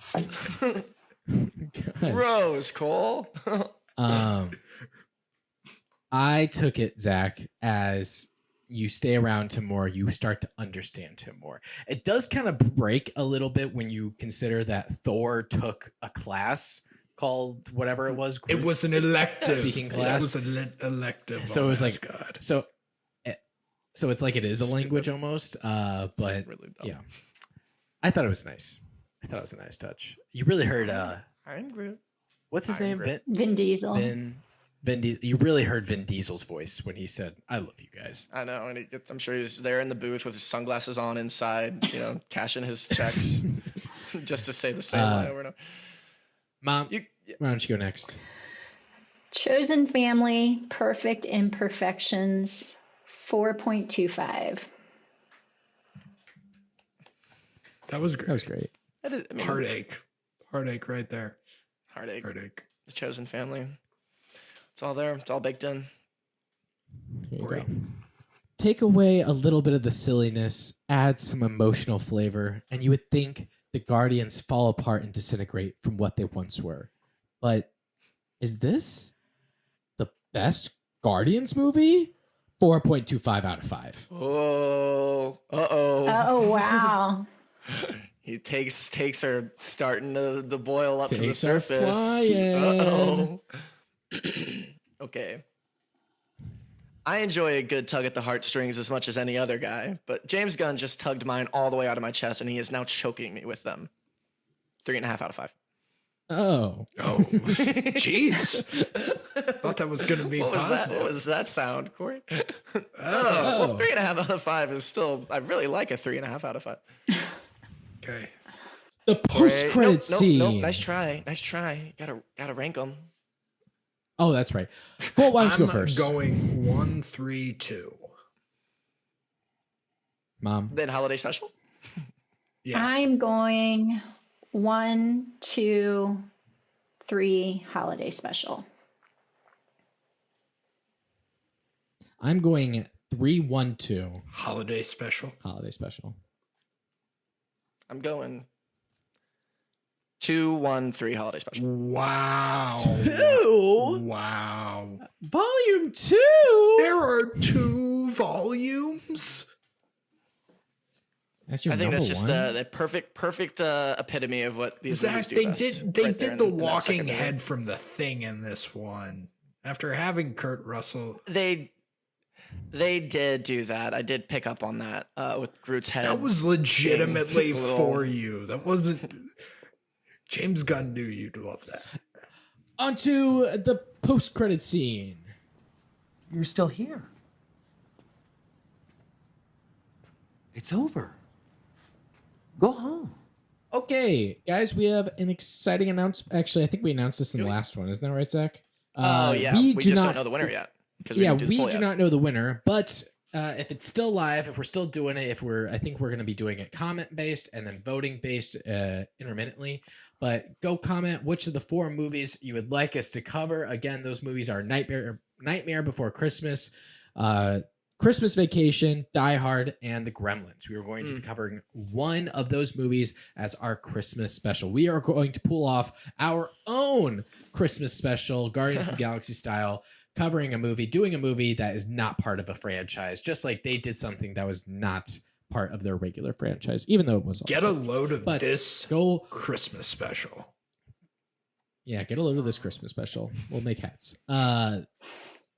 Rose, Cole. I took it, Zach, as you stay around him more, you start to understand him more. It does kind of break a little bit when you consider that Thor took a class called whatever it was. It was an elective speaking class. It was an elective. So it was like God. So it's like it is a language almost. But really yeah, I thought it was nice. I thought it was a nice touch. You really heard Iron Groot. What's his name? Vin Diesel. Vin Diesel. You really heard Vin Diesel's voice when he said, "I love you guys." I know, and I'm sure he's there in the booth with his sunglasses on inside, cashing his checks, just to say the same line over and over. Mom, why don't you go next? Chosen Family, Perfect Imperfections, 4.25. That was great. That was great. That is, Heartache right there. Heartache. The Chosen Family. It's all there. It's all baked in. Here you go. Take away a little bit of the silliness, add some emotional flavor, and you would think the Guardians fall apart and disintegrate from what they once were. But is this the best Guardians movie? 4.25 out of 5. Oh. Uh-oh. Oh, wow. He takes her starting to boil up to the Takes her surface. flying. Okay. I enjoy a good tug at the heartstrings as much as any other guy, but James Gunn just tugged mine all the way out of my chest, and he is now choking me with them. 3.5 out of 5. Oh, jeez. Thought that was going to be positive. What was that sound, Corey? Well, 3.5 out of 5 is still. I really like a 3.5 out of 5. Okay. The post-credit scene. Nope. Nice try. Gotta rank them. Oh, that's right. Colt, why don't you go I'm first? Going 1, 3, 2. Mom. Then holiday special. Yeah. I'm going 1, 2, 3 holiday special. I'm going 3, 1, 2 Holiday special. holiday special. I'm going 2, 1, 3 holiday special. Wow. 2? Wow. Volume 2? There are 2 volumes. That's your I think number that's just one? the perfect epitome of what these Zach, movies do they best. did Right there did the in that walking second head movie. from The Thing in this one. After having Kurt Russell, They did do that. I did pick up on that with Groot's head. that was legitimately being a little- for you. That wasn't. James Gunn knew you'd love that. Onto the post-credit scene. You're still here. It's over. Go home. Okay, guys, we have an exciting announcement. Actually, I think we announced this in the last one. Isn't that right, Zach? Oh yeah, we just don't know the winner yet. 'cause Yeah, didn't do the we poll do yet. not know the winner, but if it's still live, if we're still doing it, I think we're going to be doing it comment based and then voting based intermittently. But go comment which of the 4 movies you would like us to cover. Again, those movies are Nightmare Before Christmas, Christmas Vacation, Die Hard, and The Gremlins. We are going to be covering one of those movies as our Christmas special. We are going to pull off our own Christmas special, Guardians of the Galaxy style, covering a movie, doing a movie that is not part of a franchise, just like they did something that was not part of their regular franchise, even though it was. Get a load of But this go Christmas special. Yeah, get a load of this Christmas special. We'll make hats.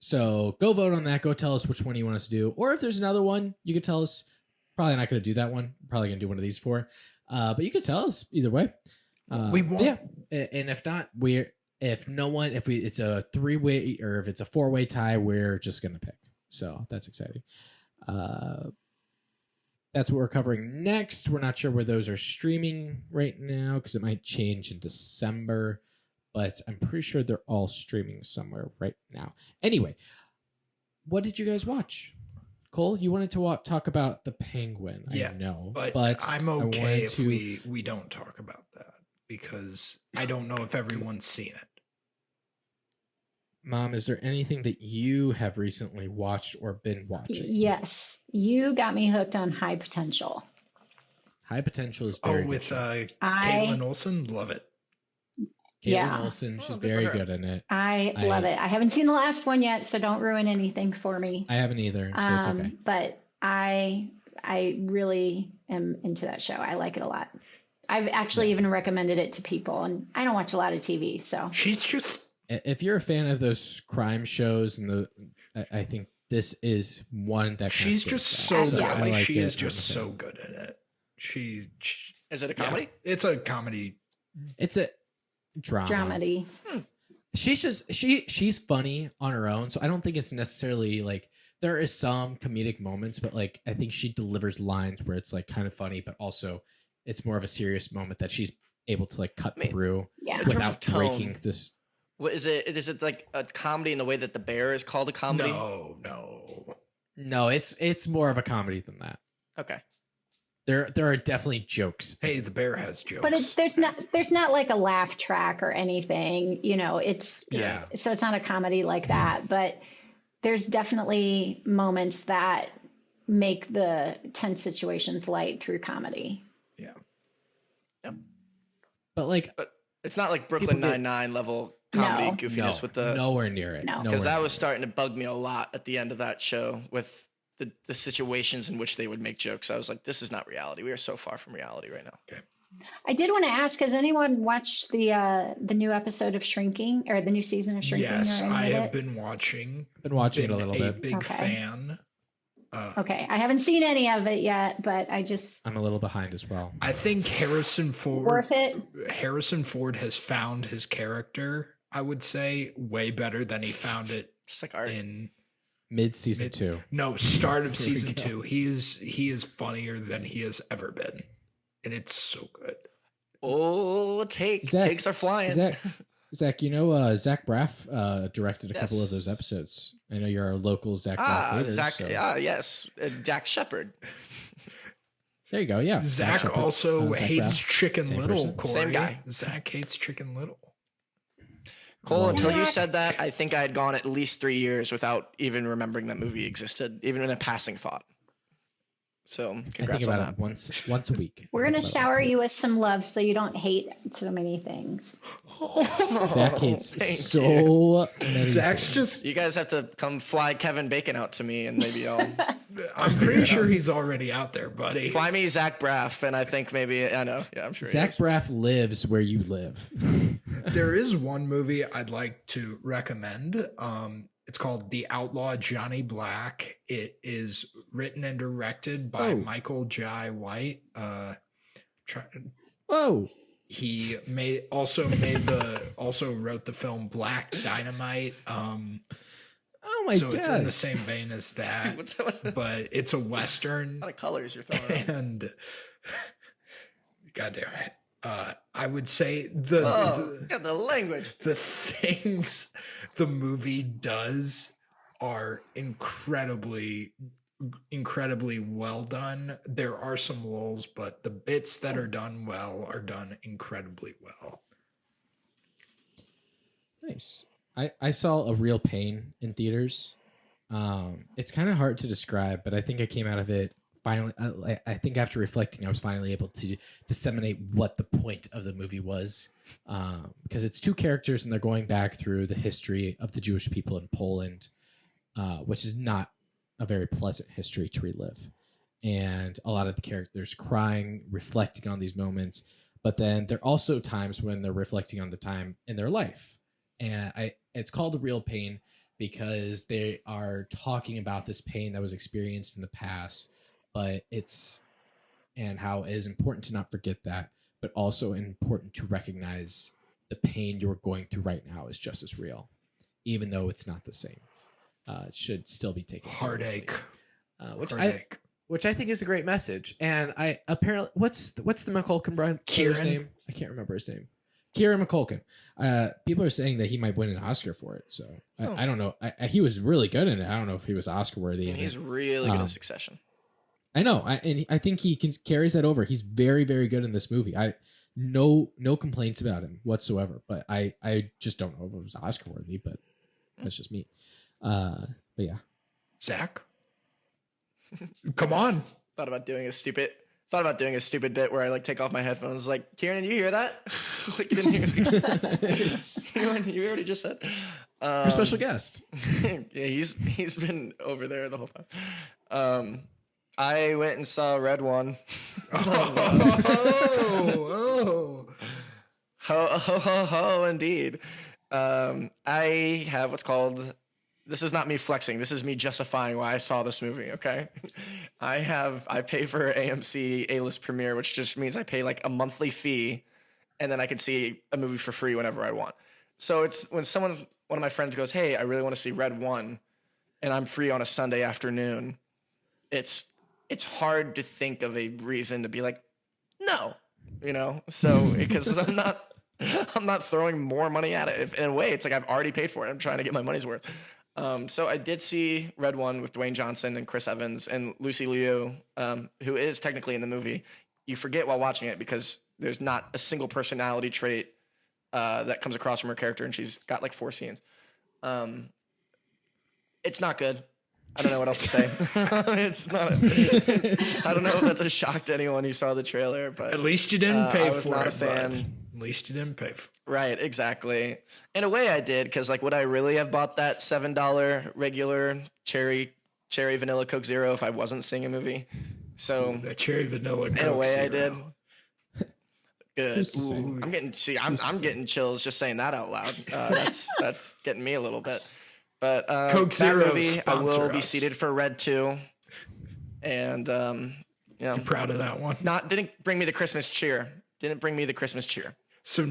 So go vote on that. Go tell us which one you want us to do. Or if there's another one, you could tell us. Probably not going to do that one. Probably going to do one of these four. But you could tell us either way. We won't. Yeah. And if not, it's a 3-way or if it's a 4-way tie, we're just going to pick. So that's exciting. That's what we're covering next. We're not sure where those are streaming right now because it might change in December, but I'm pretty sure they're all streaming somewhere right now. Anyway, what did you guys watch? Cole, you wanted to talk about The Penguin. Yeah, I know, but I'm okay if we don't talk about that because I don't know if everyone's seen it. Mom, is there anything that you have recently watched or been watching? Yes, you got me hooked on High Potential. High Potential is very with good. Caitlin Olsen, love it. Caitlin Olsen, she's very good in it. I love it. I haven't seen the last one yet, so don't ruin anything for me. I haven't either, so it's okay. But I really am into that show. I like it a lot. I've actually even recommended it to people, and I don't watch a lot of TV, so she's just. If you're a fan of those crime shows, I think this is one that she's just so good. She is just so good at it. She is it a comedy? Yeah, it's a comedy. It's a drama. Dramedy. She's funny on her own, so I don't think it's necessarily like there is some comedic moments, but like I think she delivers lines where it's like kind of funny, but also it's more of a serious moment that she's able to like cut through without breaking this. What is it? Is it like a comedy in the way that The Bear is called a comedy? No. It's more of a comedy than that. Okay. There are definitely jokes. Hey, The Bear has jokes. But there's not like a laugh track or anything. So it's not a comedy like that. But there's definitely moments that make the tense situations light through comedy. Yeah. Yep. But it's not like Brooklyn Nine-Nine level comedy goofiness with the nowhere near it. No, because that was starting to bug me a lot at the end of that show with the situations in which they would make jokes. I was like, this is not reality. We are so far from reality right now. Okay. I did want to ask: has anyone watched the new episode of Shrinking or the new season of Shrinking? Yes, I have been watching. Been watching it a little bit. Big fan. Okay, I haven't seen any of it yet, but I'm a little behind as well. I think Harrison Ford. Worth it. Harrison Ford has found his character. I would say way better than he found it. Just like art. In mid-season 2. No, start of season 2. He is funnier than he has ever been, and it's so good. Oh, takes are flying. Zach, Zach Braff directed a couple of those episodes. I know you're our local Zach Braff hater. Yes, Jack Shepard. There you go. Yeah, Zach also hates Braff. Chicken Same Little. person. Corey. Same guy. Zach hates Chicken Little. Cole, until you said that, I think I had gone at least 3 years without even remembering that movie existed, even in a passing thought. So, congrats I think about on it that. once a week. We're gonna shower you with some love so you don't hate so many things. Zach hates so many. Zach's just. You guys have to come fly Kevin Bacon out to me, and maybe I'll. I'm pretty sure he's already out there, buddy. Fly me Zach Braff, and I think maybe I know. Yeah, I'm sure. Zach Braff lives where you live. There is one movie I'd like to recommend. It's called The Outlaw Johnny Black. It is written and directed by Michael Jai White. He also wrote the film Black Dynamite. Oh my god! So it's in the same vein as that, but it's a Western. A lot of colors you're throwing around. And goddamn it. I would say the language. The things the movie does are incredibly well done. There are some lulls, but the bits that are done well are done incredibly well. Nice. I saw A Real Pain in theaters. It's kind of hard to describe, but I think I came out of it finally. I think after reflecting, I was finally able to disseminate what the point of the movie was, because it's two characters and they're going back through the history of the Jewish people in Poland, which is not a very pleasant history to relive. And a lot of the characters crying, reflecting on these moments, but then there are also times when they're reflecting on the time in their life. And it's called A Real Pain because they are talking about this pain that was experienced in the past, and how it is important to not forget that, but also important to recognize the pain you're going through right now is just as real, even though it's not the same. It should still be taken seriously. Heartache. Which I think is a great message. And I apparently what's the McCulkin brother's name? I can't remember his name. Kieran McCulkin. People are saying that he might win an Oscar for it. So I don't know. He was really good in it. I don't know if he was Oscar worthy. He's really good in Succession. I know. I think he carries that over. He's very, very good in this movie. No complaints about him whatsoever. But I just don't know if it was Oscar worthy. But that's just me. But yeah, Zach, come on. Thought about doing a stupid bit where I like take off my headphones. Like, Kieran, did you hear that? Like, you didn't hear it. You already just said. Your special guest. Yeah, he's been over there the whole time. I went and saw Red One. Ho, indeed. I have what's called. This is not me flexing. This is me justifying why I saw this movie. Okay, I pay for AMC A-list premiere, which just means I pay like a monthly fee, and then I can see a movie for free whenever I want. So it's when one of my friends goes, "Hey, I really want to see Red One," and I'm free on a Sunday afternoon. It's hard to think of a reason to be like, no, So because I'm not throwing more money at it. In a way, it's like I've already paid for it. I'm trying to get my money's worth. So I did see Red One with Dwayne Johnson and Chris Evans and Lucy Liu, who is technically in the movie. You forget while watching it because there's not a single personality trait that comes across from her character, and she's got like 4 scenes. It's not good. I don't know what else to say. It's not. I don't know if that's a shock to anyone who saw the trailer, but at least you didn't pay for it. I was not a fan. At least you didn't pay for it. Right, exactly. In a way, I did because like, would I really have bought that $7 regular cherry vanilla Coke Zero if I wasn't seeing a movie? So that cherry vanilla Coke in a way, Zero. I did. Good. I'm getting chills just saying that out loud. That's getting me a little bit. But Coke that Zero movie, I will be us. seated for Red 2. And you proud of that one? Didn't bring me the Christmas cheer. So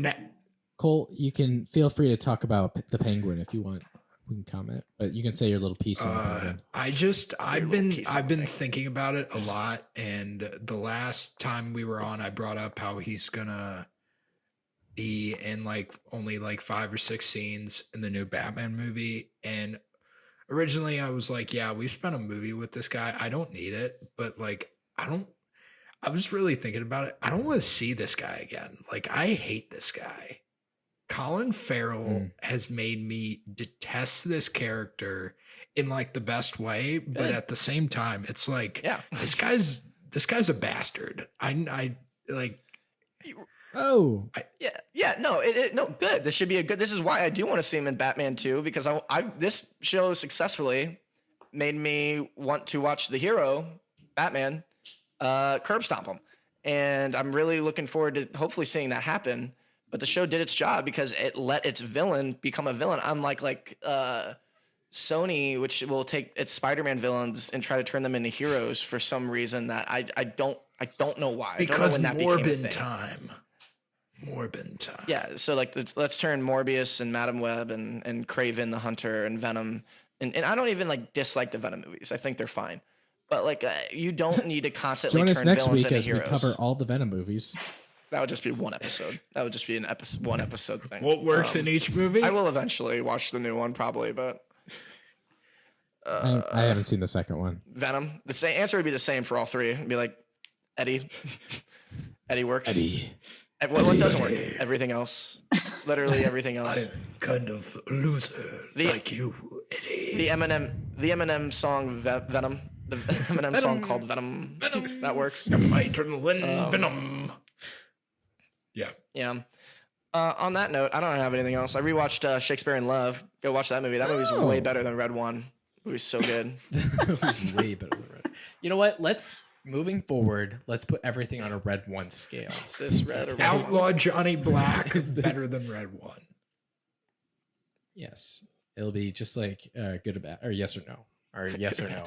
Cole, you can feel free to talk about the Penguin if you want. We can comment, but you can say your little piece on the Penguin. I've been thinking about it a lot, and the last time we were on, I brought up how he's gonna be in like only like 5 or 6 scenes in the new Batman movie. And originally I was like, yeah, we've spent a movie with this guy. I don't need it, but like, I was really thinking about it. I don't want to see this guy again. Like, I hate this guy. Colin Farrell has made me detest this character in like the best way, but at the same time, it's like, this guy's a bastard. I like. Oh, good. This should be this is why I do want to see him in Batman 2, because this show successfully made me want to watch the hero Batman curb stomp him, and I'm really looking forward to hopefully seeing that happen. But the show did its job because it let its villain become a villain, unlike Sony, which will take its Spider-Man villains and try to turn them into heroes for some reason that I don't know why. Because I don't know when that became a thing. Morbin time. Yeah, so like let's turn Morbius and Madam Web and Kraven the Hunter and Venom, and I don't even like dislike the Venom movies. I think they're fine, but like you don't need to constantly join turn us next villains week into as heroes. we cover all the Venom movies. That would just be one episode. That would just be one episode thing. What works in each movie? I will eventually watch the new one probably, but I haven't seen the second one. Venom. The same answer would be the same for all three. It'd be like Eddie. Eddie works. Eddie. What doesn't work? Everything else. Literally everything else. I'm kind of loser like you, Eddie. The Eminem song Venom. The Eminem song called Venom. That works. Venom. Yeah. Yeah. On that note, I don't have anything else. I rewatched Shakespeare in Love. Go watch that movie. That movie's way better than Red One. It was so good. It was way better than Red. You know what? Moving forward, let's put everything on a Red One scale. Is this Red or Red Outlaw One? Johnny Black is better than Red One. Yes. It'll be just like good or bad, or yes or no, or yes or no.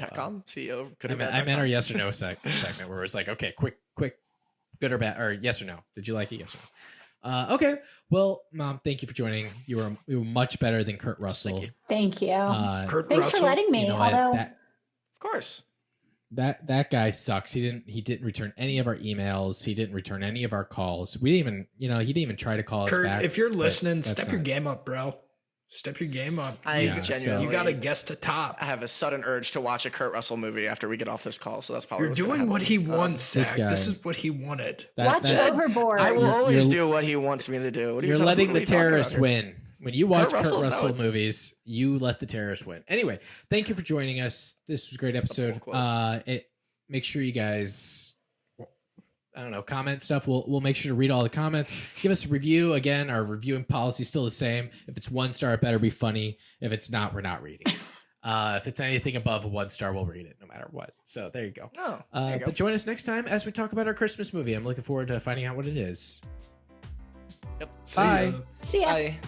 CEO. I meant our yes or no segment where it's like, okay, quick, good or bad, or yes or no. Did you like it? Yes or no. Okay. Well, Mom, thank you for joining. You were much better than Kurt Russell. Thank you. Kurt Thanks Russell, for letting me. you know, although, Of course. That guy sucks. He didn't return any of our emails. He didn't return any of our calls. We didn't even, he didn't even try to call Kurt, us back. if you're listening, That's step your not- game up, bro. Step your game up. Genuinely, you got to guess to top. I have a sudden urge to watch a Kurt Russell movie after we get off this call, so that's probably You're what's gonna doing what he happen. wants, This Zach. guy. This is what he wanted. watch Overboard. I will always you're- do what he wants me to do. What are you You're talking- letting what are the we talking about terrorist here? win. When you watch Kurt Russell's Russell not- movies, you let the terrorist win. Anyway, thank you for joining us. This was a great episode. Make sure you guys, I don't know, comment stuff. We'll make sure to read all the comments. Give us a review. Again, our reviewing policy is still the same. If it's 1 star, it better be funny. If it's not, we're not reading. If it's anything above a 1 star, we'll read it no matter what. So there you go. Oh, there you go. But join us next time as we talk about our Christmas movie. I'm looking forward to finding out what it is. Yep. Bye. See ya. Bye.